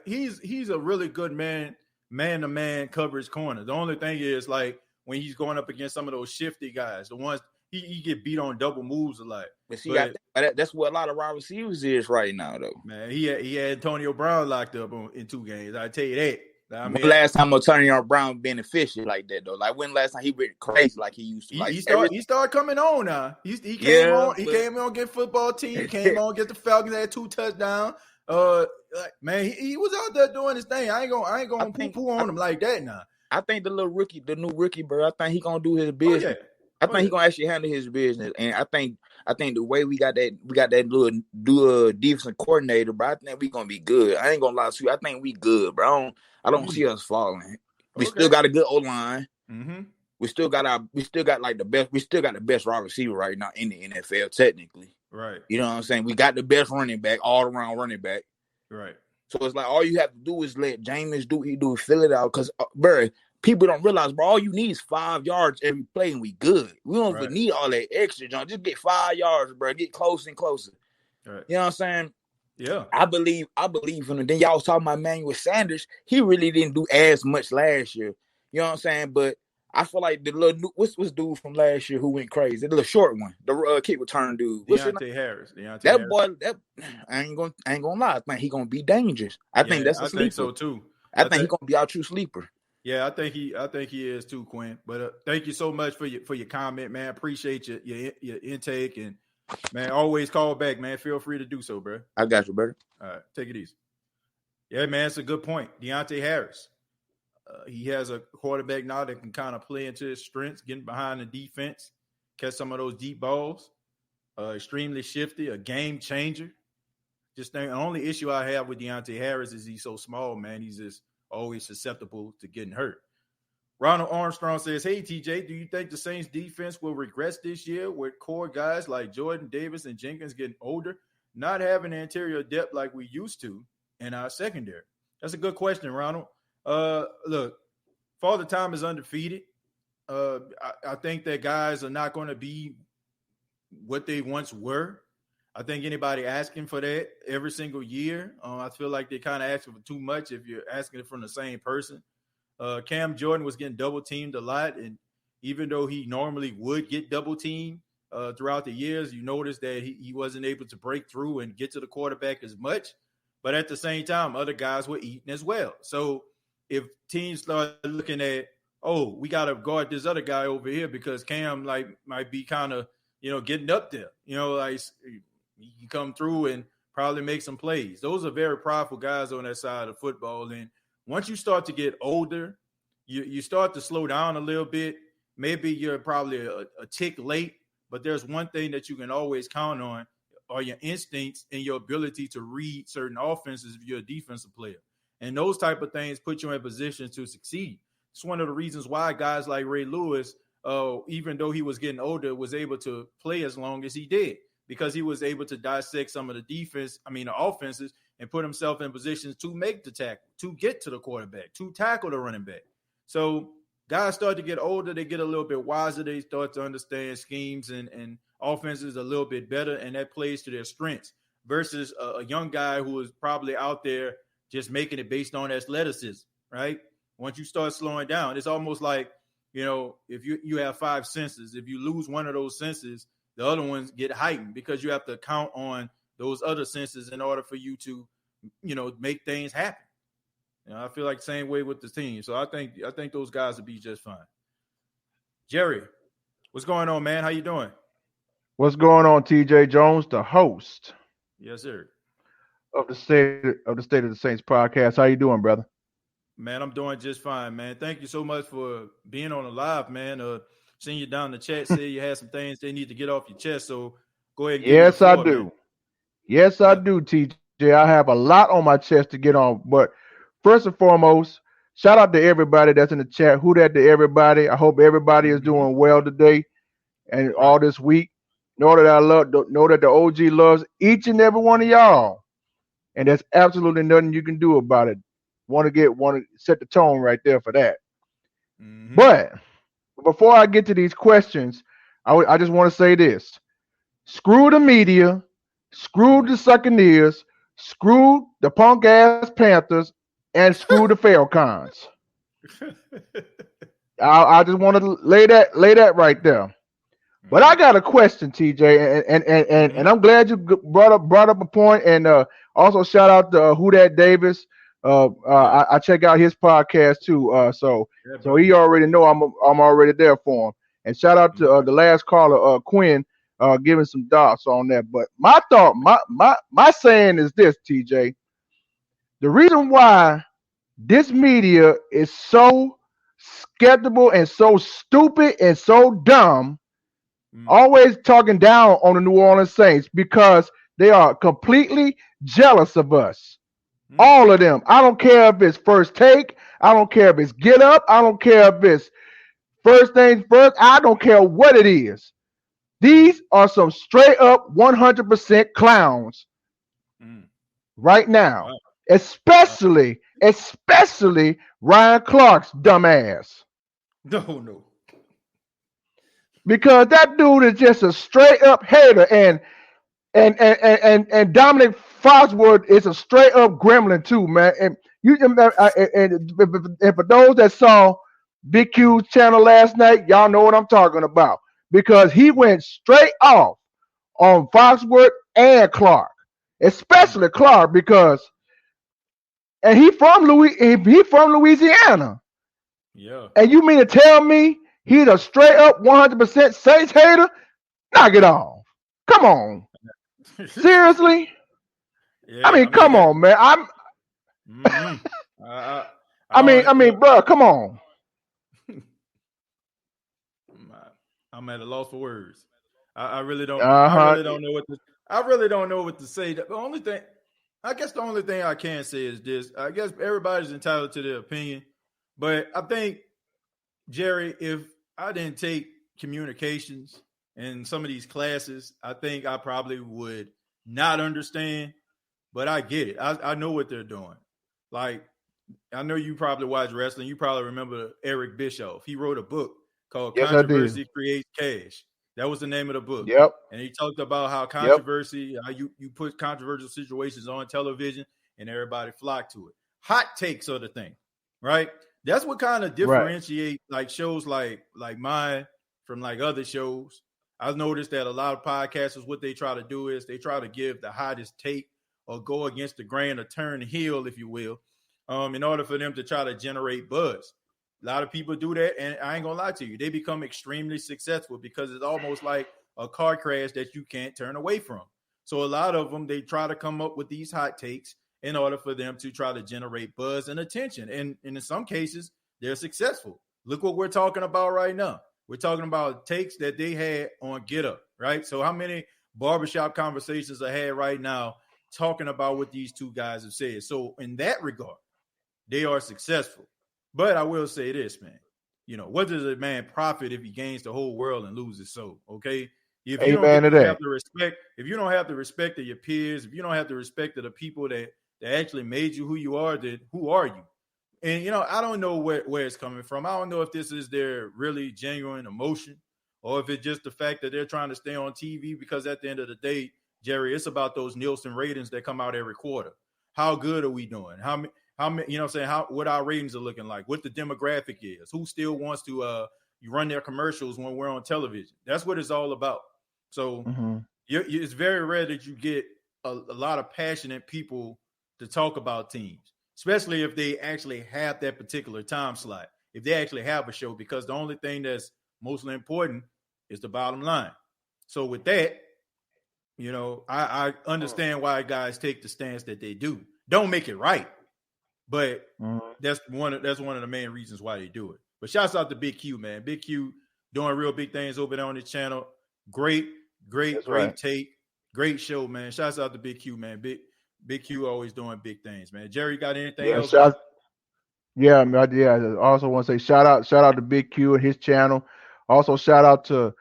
He's a really good man-to-man coverage corner. The only thing is, like, when he's going up against some of those shifty guys, the ones he get beat on double moves a lot. But see, that's what a lot of wide receivers is right now, though. Man, he had Antonio Brown locked up in 2 games. I tell you that. I When mean, last time Antonio Brown been efficient like that though? Like when last time he went crazy like he used to? Like he started coming on now. He came Yeah, on. He but- came on get football team. Came on get the Falcons. Had 2 touchdowns. Man, he was out there doing his thing. I ain't gonna poo on him like that now. I think the new rookie, bro. I think he gonna do his business. I think he gonna actually handle his business, and I think the way we got that little defensive coordinator, bro. I think we gonna be good. I ain't gonna lie to you. I think we good, bro. I don't see us falling. We still got a good O line. Mm-hmm. We still got like the best. We still got the best wide receiver right now in the NFL, technically. Right. You know what I'm saying? We got the best running back, all around running back. Right. So it's like all you have to do is let Jameis do what he do, fill it out. Because, bro, people don't realize, bro, all you need is 5 yards every play and we good. We don't even need all that extra, John. Just get 5 yards, bro. Get closer and closer. Right. You know what I'm saying? Yeah. I believe in him. Then y'all was talking about Emmanuel Sanders. He really didn't do as much last year. You know what I'm saying? But I feel like the little what's dude from last year who went crazy? The little short one, the kick return dude. Deontay Harris. That boy, I ain't gonna lie. I think he gonna be dangerous. I think that's a sleeper. I think so too. I think he gonna be our true sleeper. Yeah, I think he is too, Quinn. But thank you so much for your comment, man. Appreciate your intake, and man, always call back, man. Feel free to do so, bro. I got you, brother. All right, take it easy. Yeah, man, it's a good point. Deontay Harris. He has a quarterback now that can kind of play into his strengths, getting behind the defense, catch some of those deep balls. Extremely shifty, a game changer. Just the only issue I have with Deontay Harris is he's so small, man. He's just always susceptible to getting hurt. Ronald Armstrong says, hey, TJ, do you think the Saints defense will regress this year with core guys like Jordan Davis and Jenkins getting older, not having the interior depth like we used to in our secondary? That's a good question, Ronald. Look, Father Time is undefeated. I think that guys are not going to be what they once were. I think anybody asking for that every single year, I feel like they're kind of asking for too much if you're asking it from the same person. Cam Jordan was getting double teamed a lot, and even though he normally would get double teamed throughout the years, you notice that he wasn't able to break through and get to the quarterback as much. But at the same time, other guys were eating as well. So if teams start looking at, oh, we got to guard this other guy over here because Cam might be kind of, getting up there, like he can come through and probably make some plays. Those are very powerful guys on that side of football. And once you start to get older, you start to slow down a little bit. Maybe you're probably a tick late, but there's one thing that you can always count on are your instincts and your ability to read certain offenses if you're a defensive player. And those type of things put you in position to succeed. It's one of the reasons why guys like Ray Lewis, even though he was getting older, was able to play as long as he did because he was able to dissect some of the offenses and put himself in positions to make the tackle, to get to the quarterback, to tackle the running back. So guys start to get older. They get a little bit wiser. They start to understand schemes and offenses a little bit better, and that plays to their strengths versus a young guy who is probably out there just making it based on athleticism, right? Once you start slowing down, it's almost like, if you have 5 senses, if you lose one of those senses, the other ones get heightened because you have to count on those other senses in order for you to, make things happen. I feel like the same way with the team. So I think those guys will be just fine. Jerry, what's going on, man? How you doing? What's going on, TJ Jones, the host? Yes, sir. Of the State of the Saints podcast. How you doing, brother? Man, I'm doing just fine, man. Thank you so much for being on the live, man. Seeing you down in the chat, say you had some things they need to get off your chest. So go ahead. And yes, I do. Man. Yes, I do, TJ. I have a lot on my chest to get on. But first and foremost, shout out to everybody that's in the chat. Who that to everybody? I hope everybody is doing well today and all this week. Know that the OG loves each and every one of y'all. And there's absolutely nothing you can do about it. Want to set the tone right there for that. Mm-hmm. But before I get to these questions, I just want to say this. Screw the media, screw the Succaneers, screw the punk ass Panthers, and screw the Falcons. I just want to lay that right there. But I got a question, TJ, and I'm glad you brought up a point, and also shout out to Who Dat Davis. I check out his podcast too. So he already know I'm already there for him. And shout out to the last caller, Quinn, giving some thoughts on that. But my saying is this, TJ. The reason why this media is so skeptical and so stupid and so dumb, always talking down on the New Orleans Saints, because they are completely jealous of us. All of them. I don't care if it's First Take. I don't care if it's Get Up. I don't care if it's First Things First. I don't care what it is. These are some straight up 100% clowns right now. Wow. Especially Ryan Clark's dumbass. No. Because that dude is just a straight up hater, and Dominic Foxworth is a straight up gremlin too, man. And for those that saw Big Q's channel last night, y'all know what I'm talking about, because he went straight off on Foxworth and Clark, especially Clark, because he from Louisiana. Yeah. And you mean to tell me he's a straight up 100% Saints hater? Knock it off. Come on. Seriously? Yeah, I mean, come on, man. I mean, bro, come on. I'm at a loss for words. I really don't. I really don't know what to. I really don't know what to say. The only thing I can say is this. I guess everybody's entitled to their opinion, but I think, Jerry, if I didn't take communications in some of these classes, I think I probably would not understand. But I get it. I know what they're doing. Like, I know you probably watch wrestling. You probably remember Eric Bischoff. He wrote a book called Controversy Creates Cash. That was the name of the book. Yep. And he talked about how controversy, how you put controversial situations on television and everybody flock to it. Hot takes are the thing, right? That's what kind of differentiate like shows like mine from like other shows. I've noticed that a lot of podcasters, what they try to do is they try to give the hottest take or go against the grain or turn heel, if you will, in order for them to try to generate buzz. A lot of people do that, and I ain't gonna lie to you, they become extremely successful because it's almost like a car crash that you can't turn away from. So a lot of them, they try to come up with these hot takes in order for them to try to generate buzz and attention. And in some cases, they're successful. Look what we're talking about right now. We're talking about takes that they had on Get Up, right? So how many barbershop conversations are had right now talking about what these two guys have said? So in that regard, they are successful. But I will say this, man. You know, what does a man profit if he gains the whole world and loses soul? Okay. If you don't have the respect, if you don't have the respect of your peers, if you don't have the respect of the people that actually made you who you are, then who are you? And, you know, I don't know where it's coming from. I don't know if this is their really genuine emotion or if it's just the fact that they're trying to stay on TV, because at the end of the day, Jerry, it's about those Nielsen ratings that come out every quarter. How good are we doing? How many, you know what I'm saying? What our ratings are looking like, what the demographic is, who still wants to run their commercials when we're on television. That's what it's all about. So it's very rare that you get a lot of passionate people to talk about teams, especially if they actually have that particular time slot, if they actually have a show, because the only thing that's mostly important is the bottom line. So with that, you know, I understand why guys take the stance that they do. Don't make it right, but that's one of the main reasons why they do it. But shouts out to Big Q, man. Big Q doing real big things over there on his channel. Great take. Great show, man. Shouts out to Big Q, man. Big Q always doing big things, man. Jerry, got anything else? I also want to say shout out to Big Q and his channel. Also shout out to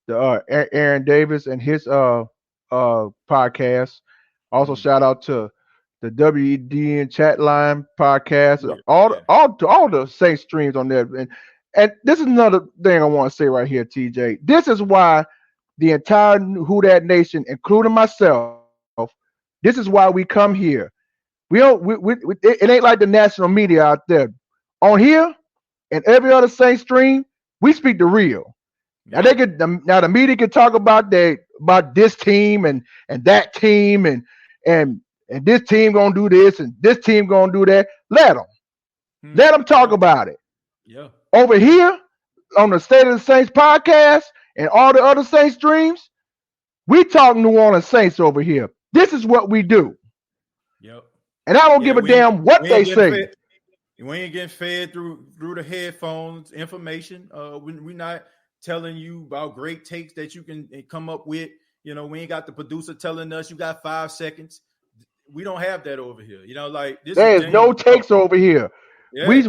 the Aaron Davis and his podcast. Also shout out to the WEDN chat line podcast. All the Saints streams on there. And this is another thing I want to say right here, TJ. This is why the entire Who Dat Nation, including myself, this is why we come here. It ain't like the national media out there. On here and every other Saints stream, we speak the real. Now the media can talk about this team and that team and and this team gonna do this and this team gonna do that. Let them talk about it. Yeah. Over here on the State of the Saints podcast and all the other Saints streams, we talk New Orleans Saints over here. This is what we do. Yep. And I don't give a damn what they say. We ain't getting fed through the headphones information. We're not telling you about great takes that you can come up with. You know, we ain't got the producer telling us you got 5 seconds. We don't have that over here. You know, like this. There's no takes over here. Yeah, we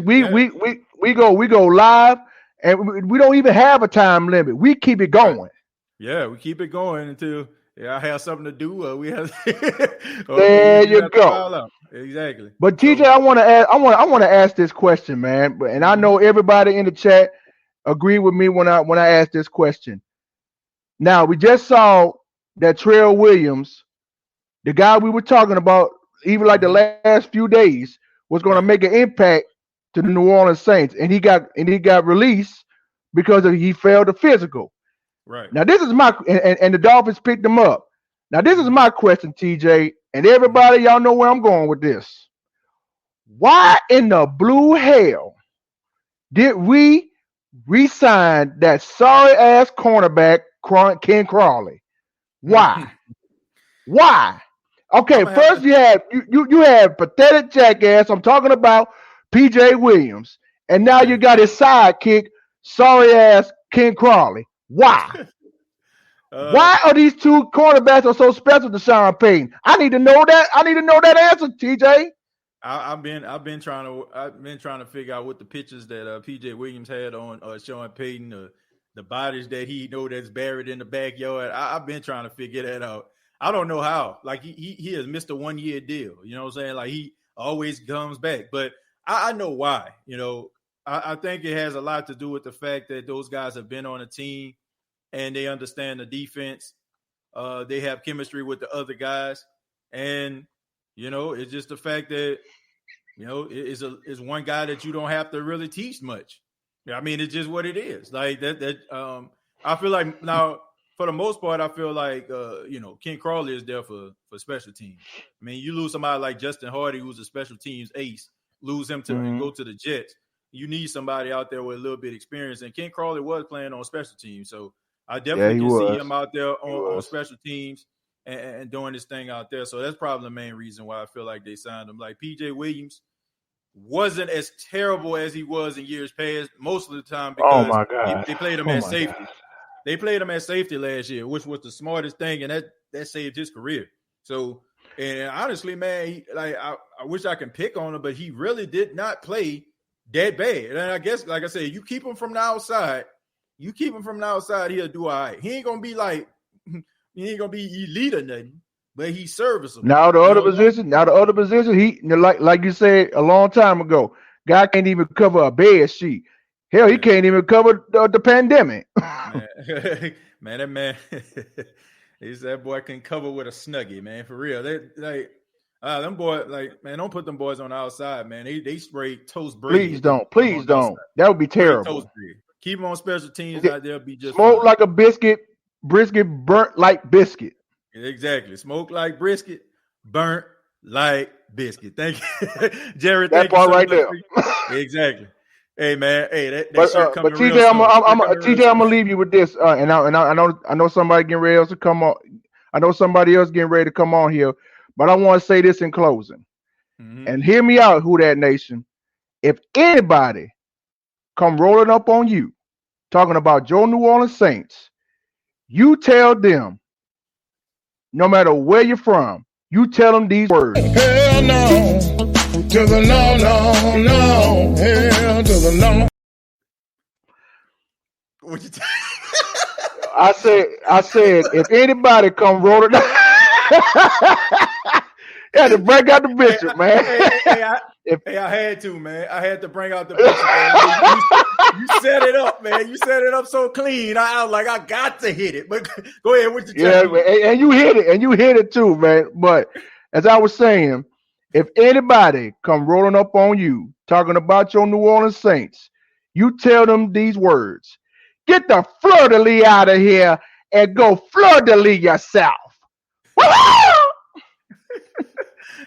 go live, and we don't even have a time limit. We keep it going. Yeah, we keep it going until I have something to do. We have. There you go. Exactly. But TJ, I want to ask this question, man. And I know everybody in the chat agree with me when I ask this question. Now we just saw that Trell Williams, the guy we were talking about, even like the last few days, was going to make an impact to the New Orleans Saints, and he got released because he failed the physical. Right. Now this is my and the Dolphins picked him up. Now this is my question, TJ, and everybody, y'all know where I'm going with this. Why in the blue hell did we re-sign that sorry ass cornerback Ken Crawley? Why? Why? Okay, first you had pathetic jackass. I'm talking about PJ Williams, and now you got his sidekick, sorry ass Ken Crawley. Why? Why are these two cornerbacks so special to Sean Payton? I need to know that. I need to know that answer, TJ. I've been trying to figure out what the pictures that PJ Williams had on Sean Payton, the bodies that he know that's buried in the backyard. I've been trying to figure that out. I don't know how. Like he has missed a 1-year deal. You know what I'm saying? Like he always comes back, but I know why. You know, I think it has a lot to do with the fact that those guys have been on a team and they understand the defense. They have chemistry with the other guys, and you know, it's just the fact that you know it's one guy that you don't have to really teach much. I mean, it's just what it is. Like that. I feel like now, for the most part, I feel like you know, Ken Crawley is there for special teams. I mean, you lose somebody like Justin Hardy, who's a special teams ace, lose him to go to the Jets. You need somebody out there with a little bit of experience, and Ken Crawley was playing on special teams, so I definitely can see him out there on special teams and doing this thing out there. So that's probably the main reason why I feel like they signed him. Like PJ Williams wasn't as terrible as he was in years past most of the time because they played him at safety. They played him at safety last year, which was the smartest thing, and that saved his career. So, and honestly, man, I wish I could pick on him, but he really did not play that bad. And I guess, like I said, you keep him from the outside, he'll do all right. He ain't gonna be elite or nothing, but he's serviceable. Now the other position, he like you said a long time ago, guy can't even cover a bed sheet. Hell, he can't even cover the pandemic. Man, that man, that boy can cover with a Snuggie, man, for real. They like them boys, like, man, don't put them boys on the outside, man. They spray toast bread. Please don't. That would be terrible. Keep them on special teams out there. Be just smoke like a biscuit, brisket burnt like biscuit. Exactly. Smoke like brisket, burnt like biscuit. Thank you, Jared. That part right there. Exactly. Hey man, that shit coming. But TJ, I'm gonna leave you with this. And I know somebody getting ready to come on. I know somebody else getting ready to come on here. But I want to say this in closing. And hear me out, Who Dat Nation. If anybody come rolling up on you talking about your New Orleans Saints, you tell them, no matter where you're from, you tell them these words. Hell no, to the no, no, no, hell to the no. What you I said, if anybody come rolling up, had to break out the bishop, man. I had to, man. I had to bring out the bishop, man. You set it up, man. You set it up so clean. I was like, I got to hit it. But go ahead with your and you hit it, and you hit it too, man. But as I was saying, if anybody come rolling up on you talking about your New Orleans Saints, you tell them these words: get the fleur-de-lis out of here and go fleur-de-lis yourself.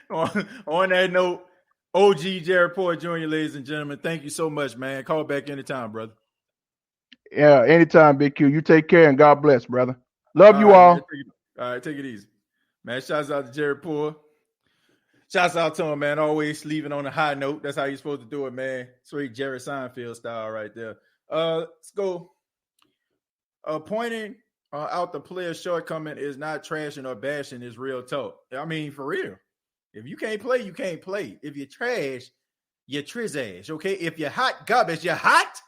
on that note, OG Jared Porter Jr., ladies and gentlemen, thank you so much, man. Call back anytime, brother. Yeah, anytime, Big Q. You take care and God bless, brother. Love you all. Man, all right, take it easy. Man, shouts out to Jared Porter. Shouts out to him, man. Always leaving on a high note. That's how you're supposed to do it, man. Sweet Jerry Seinfeld style right there. Let's go. Pointing out the player's shortcoming is not trashing or bashing, is real talk. I mean, for real. If you can't play, you can't play. If you're trash, you're trizash, okay? If you're hot garbage, you're hot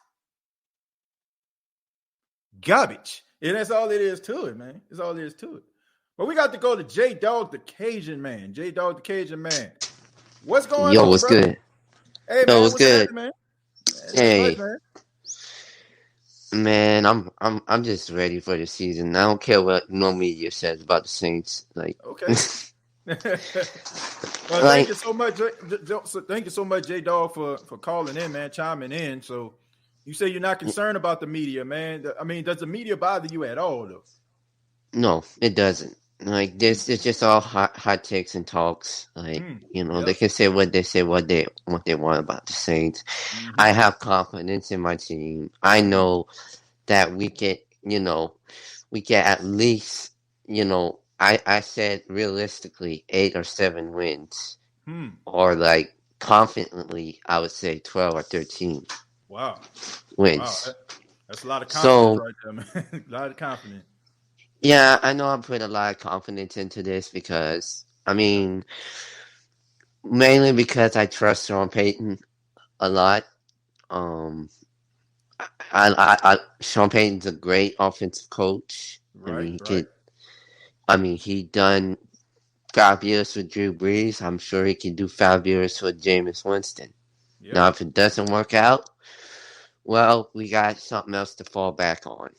garbage. And that's all it is to it, man. That's all there is to it. But we got to go to J Dog the Cajun Man. J Dog the Cajun Man. What's going on? Yo, what's brother? Good? Hey, Yo, man, what's good? Man? Hey, man. man, I'm just ready for the season. I don't care what no media says about the Saints. Like, okay. Well, like, thank you so much. Thank you so much, J Dog, for calling in, man, chiming in. So you say you're not concerned about the media, man. I mean, does the media bother you at all, though? no, it doesn't. Like, this is just all hot takes and talks. Like, they can say what they want about the Saints. Mm-hmm. I have confidence in my team. I know that we get at least, I said realistically 8 or 7 wins, or like confidently, I would say 12 or 13. Wow, wins. Wow. That's a lot of confidence right there, man. A lot of confidence. Yeah, I know I put a lot of confidence into this because, I mean, mainly because I trust Sean Payton a lot. Sean Payton's a great offensive coach. Right, He done fabulous with Drew Brees. I'm sure he can do fabulous with Jameis Winston. Yep. Now, if it doesn't work out, well, we got something else to fall back on.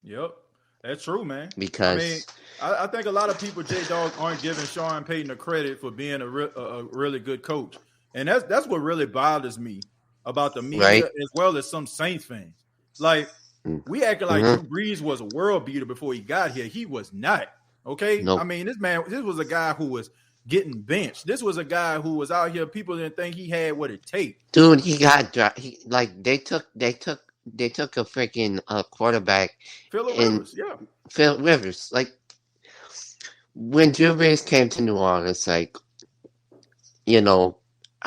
Yep. That's true, man. Because I think a lot of people, J-Dog, aren't giving Sean Payton the credit for being a really good coach. And that's what really bothers me about the media, as well as some Saints fans. Like, we acting like Drew Brees was a world beater before he got here. He was not. Okay? Nope. I mean, this was a guy who was getting benched. This was a guy who was out here. People didn't think he had what it takes. Dude, he got they took a freaking quarterback. Phillip Rivers. Like, when Drew Brees came to New Orleans, like,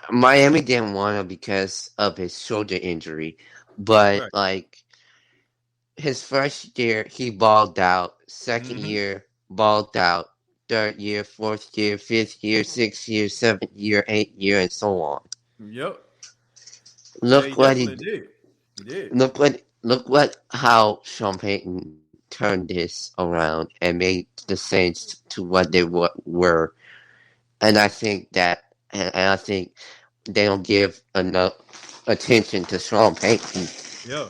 Miami didn't want him because of his shoulder injury. But, like, his first year, he balled out. Second year, balled out. Third year, fourth year, fifth year, sixth year, seventh year, 8th year, and so on. Yep. Look what he did. He did. Look how Sean Payton turned this around and made the Saints to what they were. And I think they don't give enough attention to Sean Payton. Yeah.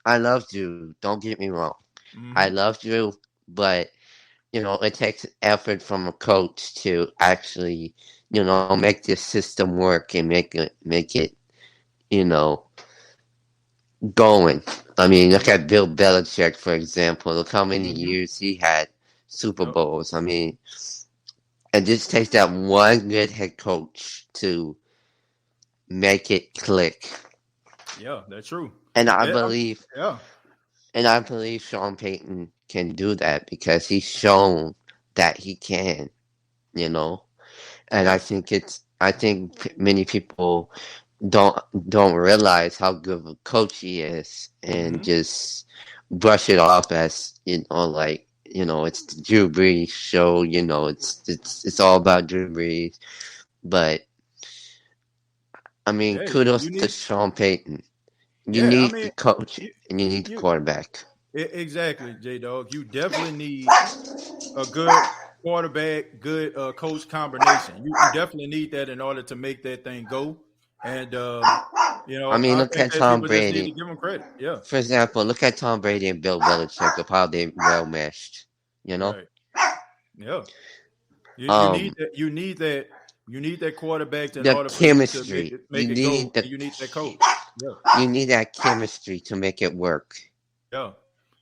I love Drew. Don't get me wrong. I love Drew, but it takes effort from a coach to actually, make this system work and make it, going. I mean, look at Bill Belichick, for example. Look how many years he had Super Bowls. I mean, it just takes that one good head coach to make it click. Yeah, that's true. And I believe Sean Payton can do that because he's shown that he can, And I think many people don't realize how good of a coach he is and just brush it off as, it's the Drew Brees show, it's all about Drew Brees. But I mean, kudos to Sean Payton. You need the coach and you need the quarterback. Exactly, J-Dog. You definitely need a good quarterback, good coach combination. You definitely need that in order to make that thing go. And, look at Tom Brady. Give him credit. Yeah. For example, look at Tom Brady and Bill Belichick of how they well meshed, Right. Yeah. You need that quarterback to the chemistry. Make it go. You need that coach. Yeah. You need that chemistry to make it work. Yeah.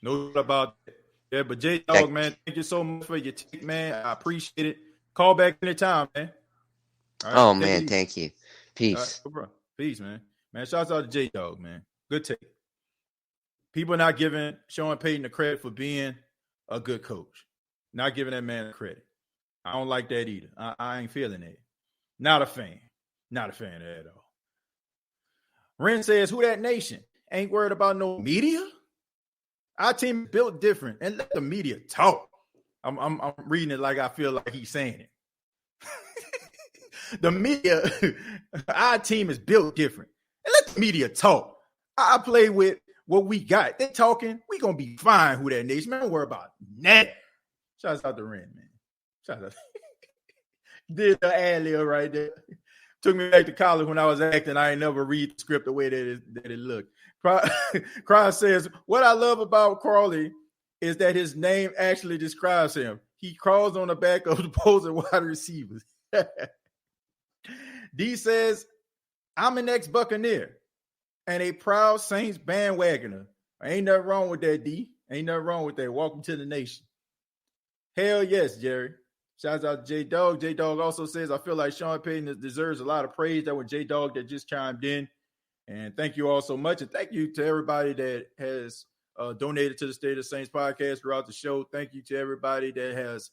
No doubt about that. Yeah, but J Dog, Thank- man, thank you so much for your take, man. I appreciate it. Call back anytime, man. All right, Oh take it man, easy. thank you. All Peace. right, no problem. Peace, man. Man, shouts out to J Dog, man. Good take. People not giving Sean Payton the credit for being a good coach. Not giving that man the credit. I don't like that either. I ain't feeling that. Not a fan. Not a fan of that at all. Ren says, who that nation? Ain't worried about no media? Our team is built different. And let the media talk. I'm reading it like I feel like he's saying it. The media, our team is built different. And let the media talk. I play with what we got. They talking, we gonna be fine. Who that nation? Man, don't worry about that. Shouts out to Ren, man. Shouts out. Did the ad-lib right there. Took me back to college when I was acting. I ain't never read the script the way that it looked. Cry says, what I love about Crawley is that his name actually describes him. He crawls on the back of the opposing wide receivers. D says, I'm an ex-Buccaneer and a proud Saints bandwagoner. Ain't nothing wrong with that, D. Ain't nothing wrong with that. Welcome to the nation. Hell yes, Jerry. Shouts out to J-Dog. J-Dog also says, I feel like Sean Payton deserves a lot of praise. That was J-Dog that just chimed in. And thank you all so much. And thank you to everybody that has donated to the State of Saints podcast throughout the show. Thank you to everybody that has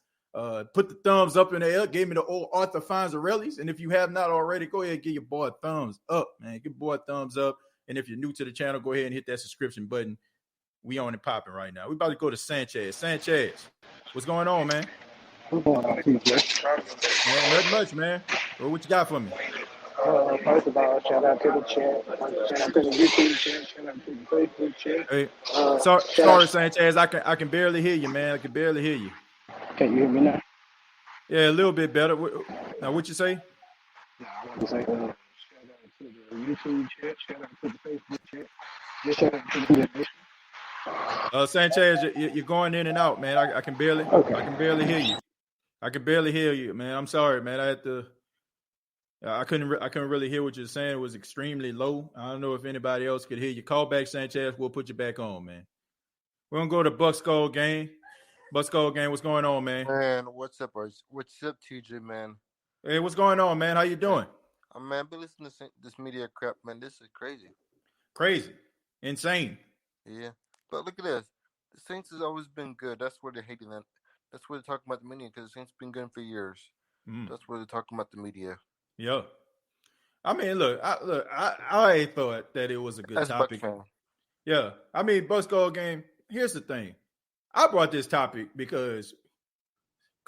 put the thumbs up in the air, gave me the old Arthur Fonzarelli's. And if you have not already, go ahead and give your boy a thumbs up, man. Give boy a thumbs up. And if you're new to the channel, go ahead and hit that subscription button. We on it popping right now. We about to go to Sanchez. Sanchez, what's going on, man? What's going on, TJ? Man, nothing much, man. Well, what you got for me? First of all, shout out to the chat. Shout out to the YouTube chat. Shout out to the Facebook chat. Hey, shout sorry, out- Sanchez. I can barely hear you, man. I can barely hear you. Can you hear me now? Yeah, a little bit better. Now, what you say? No, I want to say shout out to the YouTube chat. Shout out to the Facebook chat. Just shout out to the nation. Sanchez, you're going in and out, man. I can barely hear you. I can barely hear you, man. I'm sorry, man. I couldn't really hear what you're saying. It was extremely low. I don't know if anybody else could hear you. Call back, Sanchez. We'll put you back on, man. We're gonna go to Buck Skull game. Buck Skull game. What's going on, man? Man, what's up, boys? What's up, TJ, man? Hey, what's going on, man? How you doing? Man, I've been listening to this media crap, man. This is crazy. Crazy. Insane. Yeah. But look at this. The Saints has always been good. That's where they're hating that. That's where they're talking about the media, because the Saints been good for years. That's where they're talking about the media. Yeah. I mean, look, I thought that it was a good That's topic. Buck fan. Yeah. I mean, Buck Skull game. Here's the thing. I brought this topic because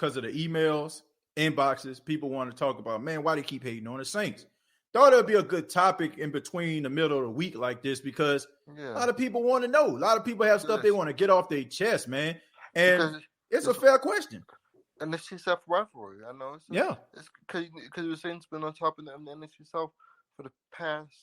of the emails, inboxes, people want to talk about, man, why they keep hating on the Saints? Thought it would be a good topic in between the middle of the week like this, because a lot of people want to know. A lot of people have stuff they want to get off their chest, man. And it's a fair question. And it's NFC South rivalry. I know. It's because the Saints been on top of the NFC South for the past.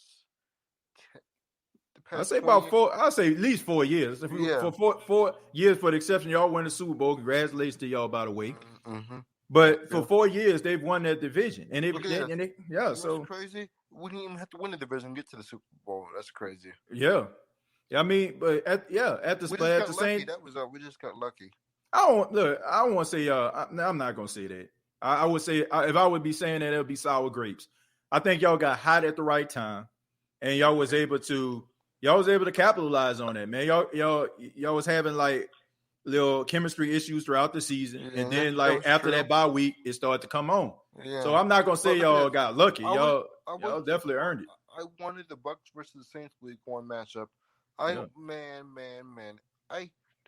I say about 4. I say at least 4 years. For 4 years, for the exception, y'all win the Super Bowl. Congratulations to y'all, by the way. Mm-hmm. But for 4 years, they've won that division, and so crazy. We didn't even have to win the division to get to the Super Bowl. That's crazy. Yeah. I mean, but at the same, that was we just got lucky. I don't want to say I'm not gonna say that. I would say if I would be saying that, it would be sour grapes. I think y'all got hot at the right time, and y'all was able to capitalize on that, man. Y'all was having like little chemistry issues throughout the season, and then like after that bye week, it started to come on. Yeah. So I'm not gonna say y'all got lucky. Y'all definitely earned it. I wanted the Bucks versus the Saints Week 1 matchup. Man.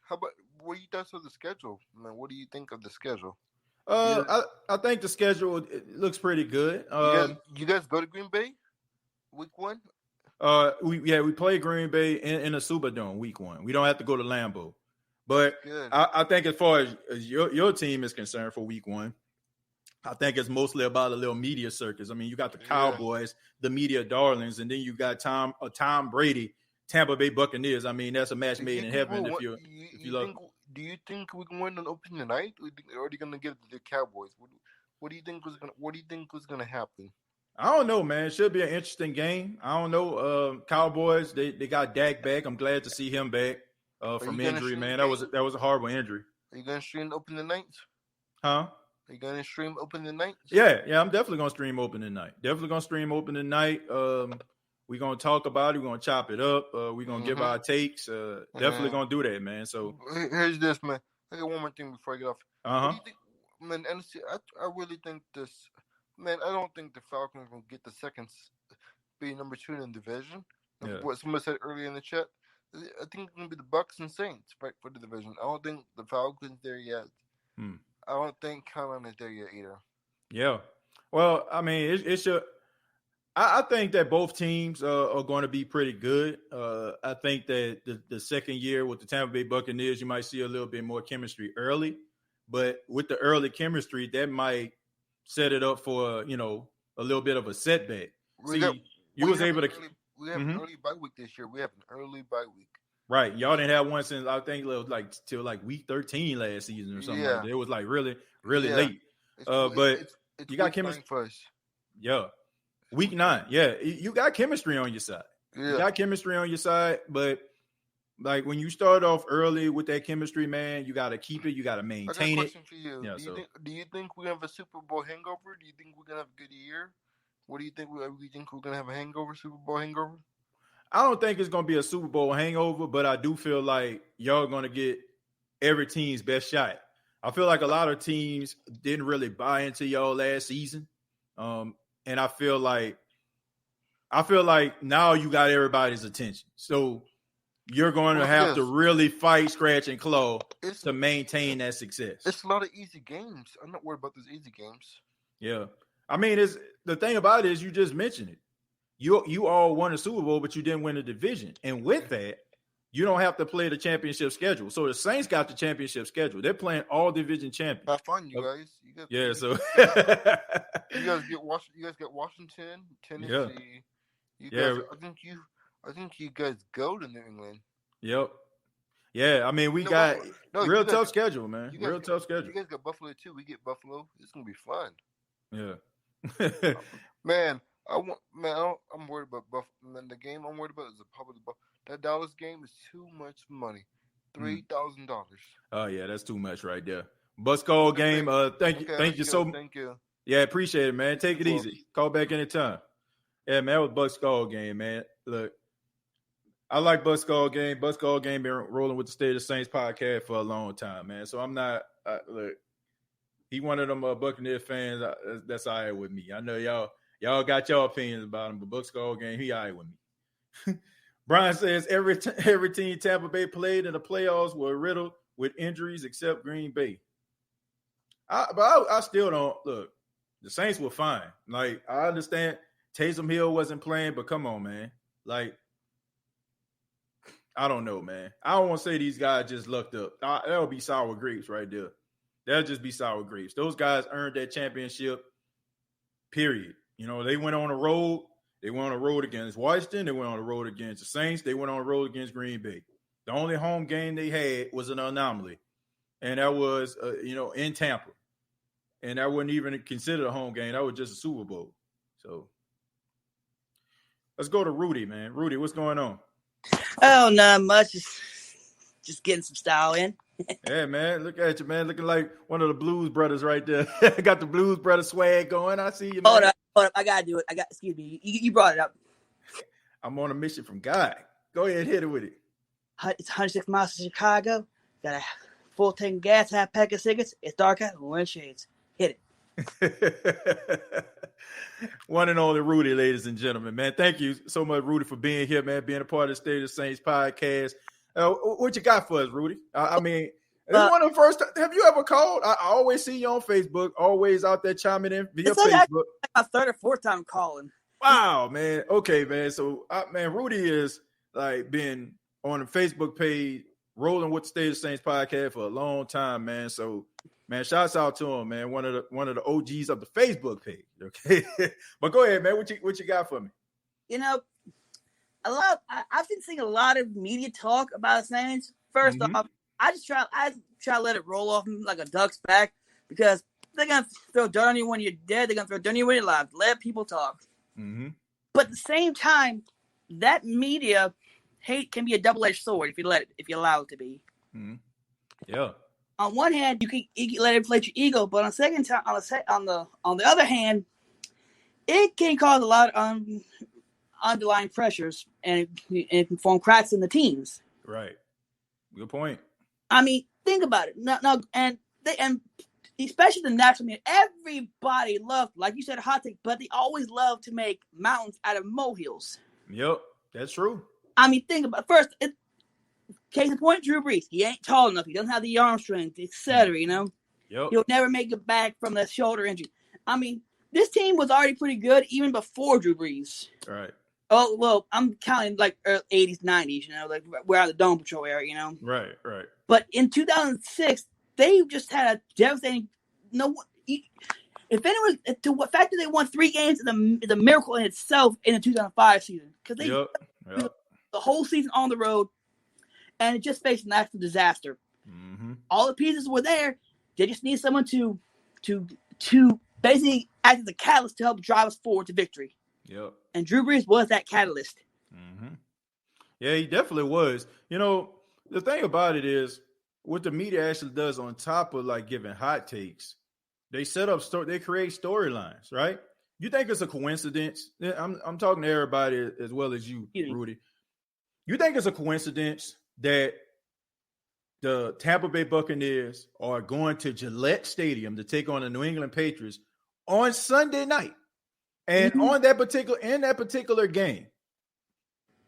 How about what do you think of the schedule, man? What do you think of the schedule? I think the schedule looks pretty good. You guys go to Green Bay Week 1? We play Green Bay in the Superdome Week 1. We don't have to go to Lambeau. But I think as far as your team is concerned for Week 1, I think it's mostly about a little media circus. I mean, you got the Cowboys, the media darlings, and then you got Tom Brady, Tampa Bay Buccaneers. I mean, that's a match made in heaven. Do you think we can win on opening night? Or are you going to give it to the Cowboys? What do you think was going to happen? I don't know, man. It should be an interesting game. I don't know. Cowboys, they got Dak back. I'm glad to see him back. from injury, man. That was a horrible injury. Are you gonna stream opening nights? Huh? Are you gonna stream opening nights? Yeah, I'm definitely gonna stream opening night. We're gonna talk about it. We're gonna chop it up. We're gonna give our takes. Definitely gonna do that, man. So here's this, man. I got one more thing before I get off. What do you think, man? Honestly, I really think this, man. I don't think the Falcons will get the second, be number 2 in the division. Yeah. What somebody said earlier in the chat. I think it's gonna be the Bucks and Saints fight for the division. I don't think the Falcons there yet. I don't think Carolina's there yet either. Yeah. Well, I mean, I think that both teams are going to be pretty good. I think that the second year with the Tampa Bay Buccaneers, you might see a little bit more chemistry early, but with the early chemistry, that might set it up for, a little bit of a setback. We have Mm-hmm. an early bye week this year. We have an early bye week. Right. Y'all didn't have one since, I think, till week 13 last season or something like that. It was really, really late. But it's you got chemistry for us. Yeah. Week 9. Yeah. You got chemistry on your side. Yeah. You got chemistry on your side, but like when you start off early with that chemistry, man, you got to keep it. You got to maintain I got a it. question for you. Yeah, Do you think we're going to have a Super Bowl hangover? Do you think we're going to have a good year? What do you think? We think we're going to have a hangover, Super Bowl hangover? I don't think it's going to be a Super Bowl hangover, but I do feel like y'all are going to get every team's best shot. I feel like a lot of teams didn't really buy into y'all last season. And I feel like now you got everybody's attention. So you're going to have to really fight, scratch, and claw to maintain that success. It's a lot of easy games. I'm not worried about those easy games. Yeah. I mean, the thing about it is you just mentioned it. You all won a Super Bowl, but you didn't win a division. And with that, you don't have to play the championship schedule. So the Saints got the championship schedule. They're playing all division champions. Have fun, you guys. Yeah, so you guys get Washington, Tennessee. Yeah. I think you guys go to New England. Yep. Yeah, I mean, we got real tough schedule, man. Real tough schedule. You guys got Buffalo too. We get Buffalo. It's gonna be fun. Yeah. Man, I'm worried about Buffalo. Man, the game I'm worried about is probably that Dallas game is too much money. $3,000. Oh yeah, that's too much right there. Buscall game. Thank you so much. Thank you. Yeah, appreciate it, man. Take it easy. Call back anytime. Yeah, man, that was Buscall game, man. Look, I like Buscall game. Buscall game been rolling with the State of the Saints podcast for a long time, man. So I'm not look. He one of them Buccaneer fans. That's all right with me. I know y'all got your opinions about him, but Buscall game, he all right with me. Brian says every team Tampa Bay played in the playoffs were riddled with injuries except Green Bay. I still don't look. The Saints were fine. Like, I understand Taysom Hill wasn't playing, but come on, man. Like, I don't know, man. I don't want to say these guys just lucked up. That'll be sour grapes right there. That'll just be sour grapes. Those guys earned that championship, period. They went on the road. They went on the road against Washington. They went on the road against the Saints. They went on the road against Green Bay. The only home game they had was an anomaly, and that was, in Tampa. And that wasn't even considered a home game. That was just a Super Bowl. So let's go to Rudy, man. Rudy, what's going on? Oh, not much. Just getting some style in. Yeah, man. Look at you, man. Looking like one of the Blues Brothers right there. Got the Blues Brothers swag going. I see you, man. Hold up. I got to do it. Excuse me. You brought it up. I'm on a mission from God. Go ahead, hit it with it. It's 106 miles to Chicago. Got a full tank of gas, half pack of cigarettes. It's dark out. Wearing shades. Hit it. One and only Rudy, ladies and gentlemen, man. Thank you so much, Rudy, for being here, man, being a part of the State of the Saints podcast. What you got for us, Rudy? I mean, it's one of the first. Have you ever called? I always see you on Facebook, always out there chiming in via Facebook. My third or fourth time calling. Wow, man. Okay, man. So, man, Rudy is like been on the Facebook page, rolling with the State of the Saints podcast for a long time, man. So, man, shouts out to him, man. One of the OGs of the Facebook page. Okay, but go ahead, man. What you got for me? I've been seeing a lot of media talk about Saints. First off, I try to let it roll off like a duck's back because they're gonna throw dirt on you when you're dead. They're gonna throw dirt on you when you're alive. Let people talk. Mm-hmm. But at the same time, that media hate can be a double-edged sword if you allow it to be. Mm-hmm. Yeah. On one hand, you can let it inflate your ego, but on the other hand, it can cause a lot of underlying pressures and it can form cracks in the teams. Right. Good point. I mean, think about it. No, and especially the national media, everybody loved, like you said, a hot take, but they always love to make mountains out of molehills. Yep, that's true. I mean, think about first. Case in point, Drew Brees. He ain't tall enough. He doesn't have the arm strength, etc. You know, he'll never make it back from that shoulder injury. I mean, this team was already pretty good even before Drew Brees. Right. Oh well, I'm counting like early 80s, 90s. You know, like we're out of the Dome Patrol era. You know. Right. But in 2006, they just had a devastating. If anyone, the fact that they won 3 games is a miracle in itself in the 2005 season because they the whole season on the road. And it just faced an actual disaster. Mm-hmm. All the pieces were there. They just need someone to basically act as a catalyst to help drive us forward to victory. Yep. And Drew Brees was that catalyst. Mm-hmm. Yeah, he definitely was. You know, the thing about it is, what the media actually does on top of like giving hot takes, they they create storylines, right? You think it's a coincidence? I'm talking to everybody as well as you, Rudy. You think it's a coincidence that the Tampa Bay Buccaneers are going to Gillette Stadium to take on the New England Patriots on Sunday night, and in that particular game,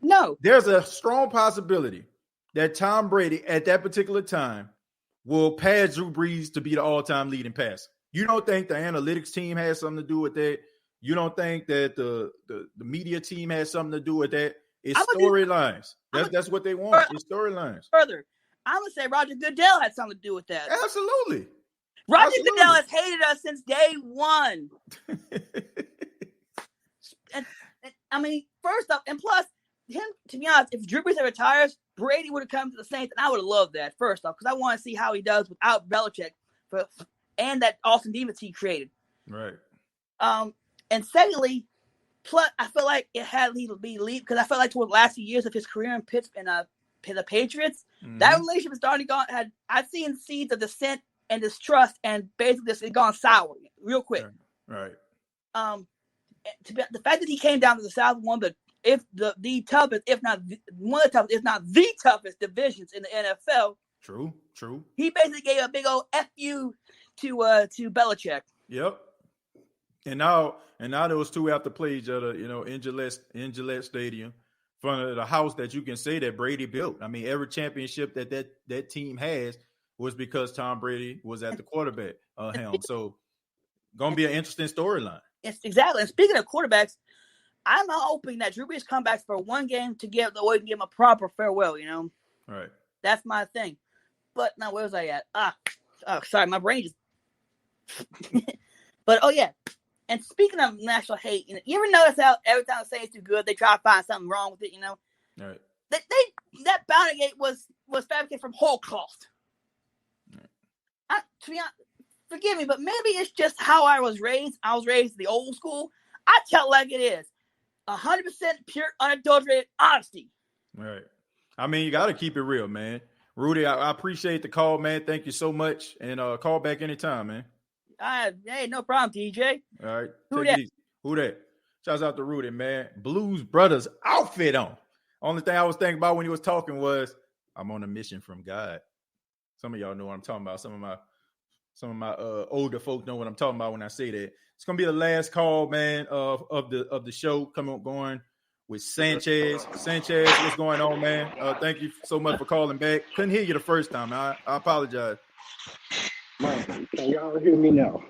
no, there's a strong possibility that Tom Brady at that particular time will pass Drew Brees to be the all-time leading passer. You don't think the analytics team has something to do with that? You don't think that the media team has something to do with that? It's storylines. That's what they want. It's storylines. Further, I'm gonna say Roger Goodell had something to do with that. Absolutely. Roger Goodell has hated us since day one. and I mean, first off, and plus, him, to be honest, if Drew Brees ever retires, Brady would have come to the Saints, and I would have loved that. First off, because I want to see how he does without Belichick, and that awesome defense he created. Right. And secondly. Plus, I feel like it had to be lead because I felt like toward the last few years of his career in the Patriots, that relationship is starting to go. I've seen seeds of dissent and distrust, and basically this has gone sour real quick. Right. The fact that he came down to the South, the toughest, if not one of the toughest, if not the toughest divisions in the NFL. True. He basically gave a big old F you to Belichick. Yep. And now those two have to play each other, in Gillette Stadium, in front of the house that you can say that Brady built. I mean, every championship that team has was because Tom Brady was at the quarterback helm. So, gonna be an interesting storyline. Yes, exactly. And speaking of quarterbacks, I'm hoping that Drew Brees comes back for one game to give him a proper farewell. Right. That's my thing. But now, where was I at? Sorry, my brain just. But yeah. And speaking of national hate, you ever notice how every time the Saints do good, they try to find something wrong with it? Right. That bounty gate was fabricated from whole cloth. Right. To be honest, forgive me, but maybe it's just how I was raised. I was raised the old school. I tell it like it is, 100% pure, unadulterated honesty. Right. I mean, you got to keep it real, man. Rudy, I appreciate the call, man. Thank you so much, and call back anytime, man. Hey, no problem, DJ. All right. Who that? Shouts out to Rudy, man. Blues Brothers outfit on. Only thing I was thinking about when he was talking was, I'm on a mission from God. Some of y'all know what I'm talking about. Some of my older folk know what I'm talking about when I say that. It's gonna be the last call, man, of the show. Going with Sanchez. Sanchez, what's going on, man? Thank you so much for calling back. Couldn't hear you the first time. I apologize. Man, can y'all hear me now?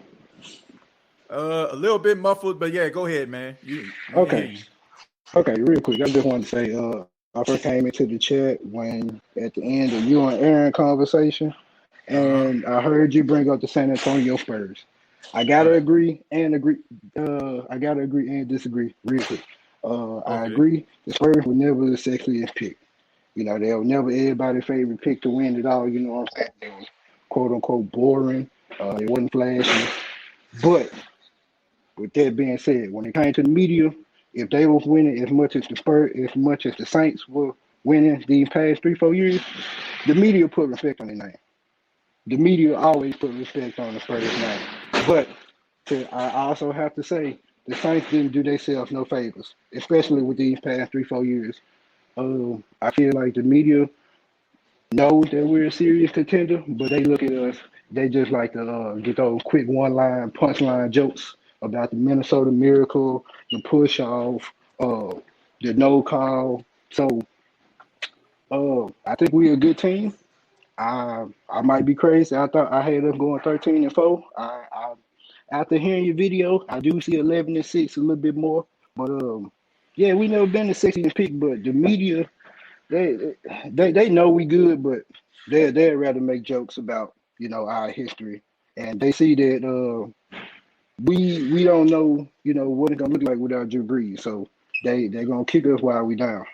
A little bit muffled, but yeah, go ahead, man. Okay, real quick. I just want to say, I first came into the chat when at the end of you and Aaron conversation, and I heard you bring up the San Antonio Spurs. I gotta agree and disagree real quick. I agree. The Spurs were never the sexiest pick. They were never everybody's favorite pick to win it all. You know what I'm saying? They was quote unquote boring. It wasn't flashy. But with that being said, when it came to the media, if they was winning as much as the Spurs, as much as the Saints were winning these past 3-4 years, the media put respect on their name. The media always put respect on the Spurs name. But I also have to say, the Saints didn't do themselves no favors, especially with these past 3-4 years. I feel like the media knows that we're a serious contender, but they look at us, they just like to get those quick one-line, punchline jokes about the Minnesota Miracle, the push-off, the no call. So I think we're a good team. I might be crazy. I thought I had us going 13-4. I after hearing your video, I do see 11-6 a little bit more. But yeah, we never been the 60th pick, but the media, they know we good, but they'd rather make jokes about, you know, our history. And they see that we don't know, you know, what it's gonna look like without Drew Brees. So they're gonna kick us while we down.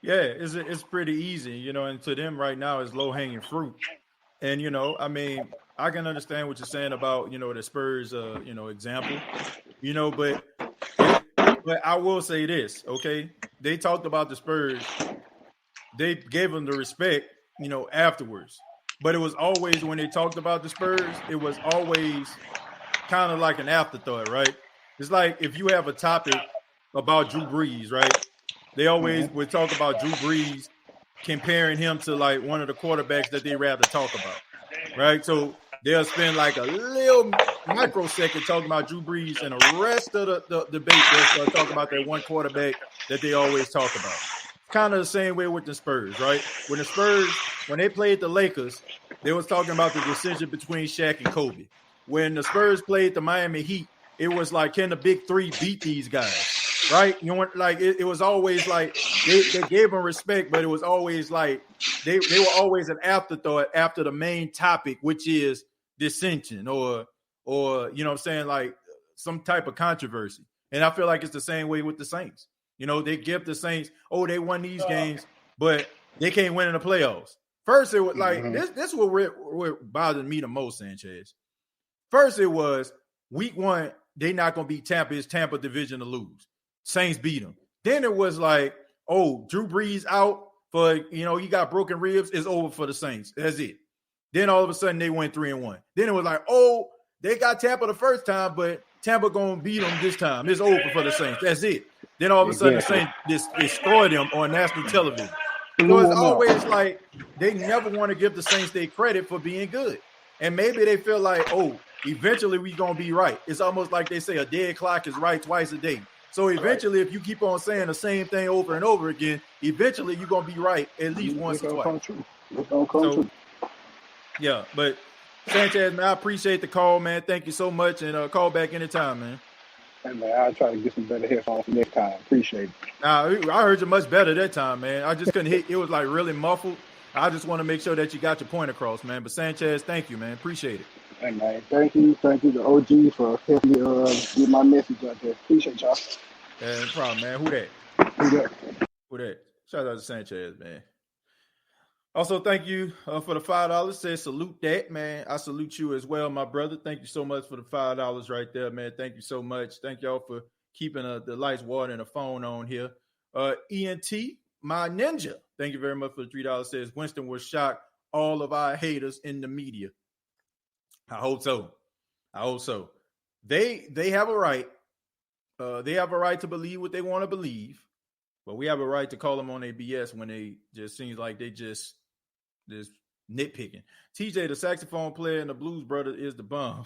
Yeah, it's pretty easy, you know, and to them right now is low hanging fruit. And, you know, I mean, I can understand what you're saying about, you know, the Spurs, you know, example, you know, but I will say this, okay? They talked about the Spurs. They gave them the respect, you know, afterwards. But it was always, when they talked about the Spurs, it was always kind of like an afterthought, right? It's like if you have a topic about Drew Brees, right? They always would talk about Drew Brees, comparing him to like one of the quarterbacks that they rather talk about, right? So they'll spend like a little microsecond talking about Drew Brees, and the rest of the debate they'll start talking about that one quarterback that they always talk about. Kind of the same way with the Spurs, right? When the Spurs, when they played the Lakers, they was talking about the decision between Shaq and Kobe. When the Spurs played the Miami Heat, it was like, can the big three beat these guys? Right? You know, like it was always like they gave them respect, but it was always like they were always an afterthought after the main topic, which is dissension or you know what I'm saying, like some type of controversy. And I feel like it's the same way with the Saints. You know, they give the Saints, oh, they won these games, but they can't win in the playoffs. First, it was like this what bothered me the most, Sanchez. First, it was week one, they not gonna beat Tampa. It's Tampa division to lose. Saints beat them. Then it was like, oh, Drew Brees out for, you know, he got broken ribs. It's over for the Saints. That's it. Then all of a sudden they went 3-1. Then it was like, oh, they got Tampa the first time, but Tampa gonna beat them this time. It's over for the Saints. That's it. Then all of a sudden the Saints destroy them on national television. So it's always like they never want to give the Saints their credit for being good. And maybe they feel like, oh, eventually we gonna be right. It's almost like they say a dead clock is right twice a day. So eventually, if you keep on saying the same thing over and over again, eventually you're gonna be right at least once or twice. It's gonna come true. Yeah, but Sanchez, man, I appreciate the call, man. Thank you so much, and call back anytime, man. Hey, man, I'll try to get some better headphones next time. Appreciate it. Nah, I heard you much better that time, man. I just couldn't hit. It was like really muffled. I just want to make sure that you got your point across, man. But Sanchez, thank you, man. Appreciate it. Hey, man, thank you to OG for helping me get my message out there. Appreciate y'all. Yeah, no problem, man. Who that? Who that? Shout out to Sanchez, man. Also, thank you for the $5. Says salute that, man. I salute you as well, my brother. Thank you so much for the $5 right there, man. Thank you so much. Thank y'all for keeping the lights, water, and the phone on here. ENT, my ninja. Thank you very much for the $3. Says Winston will shock all of our haters in the media. I hope so. They have a right. They have a right to believe what they want to believe, but we have a right to call them on their BS when they just seems like they just nitpicking. TJ, the saxophone player in the Blues Brothers, is the bomb.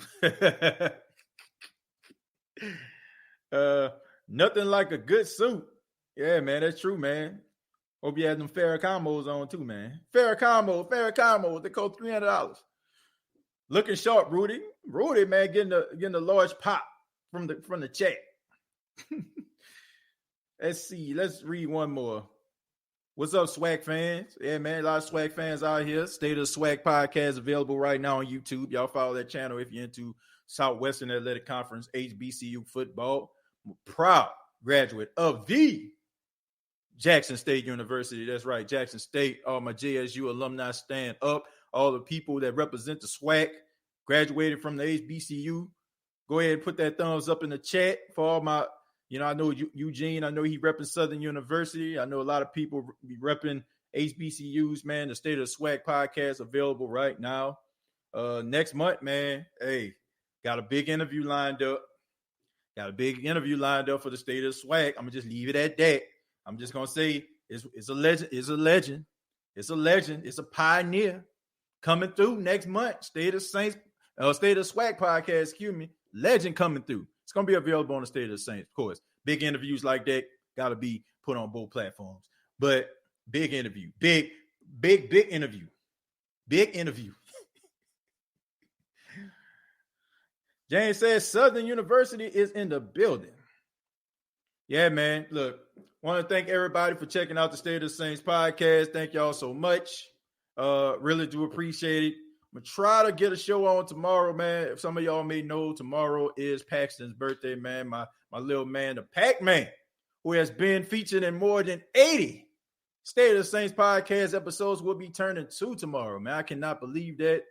Nothing like a good suit. Yeah, man, that's true, man. Hope you had them Ferragamos on too, man. Ferragamo. They cost $300. Looking sharp, Rudy. Rudy, man, getting the large pop from the chat. Let's see. Let's read one more. What's up, Swag fans? Yeah, man, a lot of Swag fans out here. State of the Swag podcast available right now on YouTube. Y'all follow that channel if you're into Southwestern Athletic Conference, HBCU football. I'm a proud graduate of the Jackson State University. That's right, Jackson State. All my JSU alumni stand up. All the people that represent the SWAC graduated from the HBCU. Go ahead and put that thumbs up in the chat for all my I know Eugene. I know he repping Southern University. I know a lot of people be repping HBCUs, man. The State of the Swag podcast available right now. Next month, man. Hey, got a big interview lined up. For the State of the Swag. I'm gonna just leave it at that. I'm just gonna say it's a legend. It's a legend. It's a pioneer coming through next month. State of Swag podcast. Excuse me. Legend coming through. It's gonna be available on the State of the Saints, of course. Big interviews like that gotta be put on both platforms. But big interview, big interview, big interview. James says Southern University is in the building. Yeah, man. Look, want to thank everybody for checking out the State of the Saints podcast. Thank y'all so much. Really do appreciate it. I'm going to try to get a show on tomorrow, man. If some of y'all may know, tomorrow is Paxton's birthday, man. My little man, the Pac-Man, who has been featured in more than 80 State of the Saints podcast episodes, will be turning 2 tomorrow, man. I cannot believe that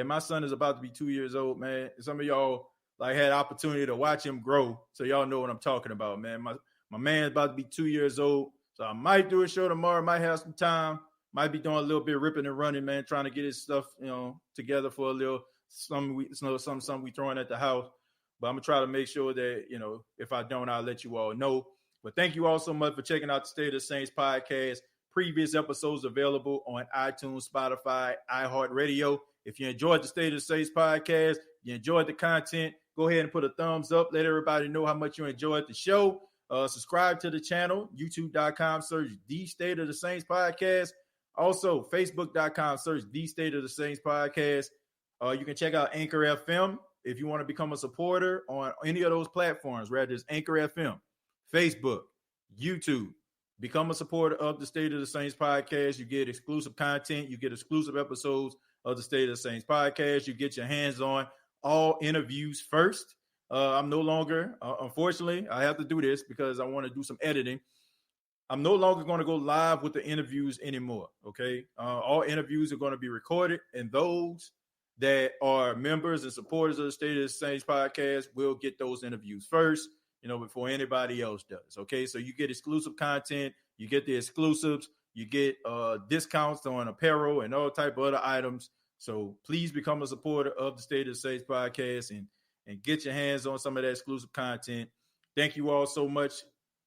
my son is about to be 2 years old, man. Some of y'all had opportunity to watch him grow, so y'all know what I'm talking about, man. My man is about to be 2 years old, so I might do a show tomorrow. Might have some time. Might be doing a little bit of ripping and running, man, trying to get his stuff, together for a little something we throwing at the house. But I'm gonna try to make sure that, if I don't, I'll let you all know. But thank you all so much for checking out the State of the Saints podcast. Previous episodes available on iTunes, Spotify, iHeartRadio. If you enjoyed the State of the Saints podcast, you enjoyed the content, go ahead and put a thumbs up. Let everybody know how much you enjoyed the show. Subscribe to the channel, youtube.com, search The State of the Saints podcast. Also, facebook.com, search The State of the Saints podcast. You can check out Anchor FM if you want to become a supporter on any of those platforms, whether it's Anchor FM, Facebook, YouTube. Become a supporter of the State of the Saints podcast. You get exclusive content. You get exclusive episodes of the State of the Saints podcast. You get your hands on all interviews first. I'm no longer, unfortunately, I have to do this because I want to do some editing. I'm no longer going to go live with the interviews anymore, okay? All interviews are going to be recorded, and those that are members and supporters of the State of the Saints podcast will get those interviews first, before anybody else does, okay? So you get exclusive content, you get the exclusives, you get discounts on apparel and all type of other items. So please become a supporter of the State of the Saints podcast and get your hands on some of that exclusive content. Thank you all so much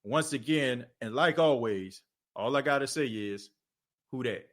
once again. And like always, all I got to say is, who dat?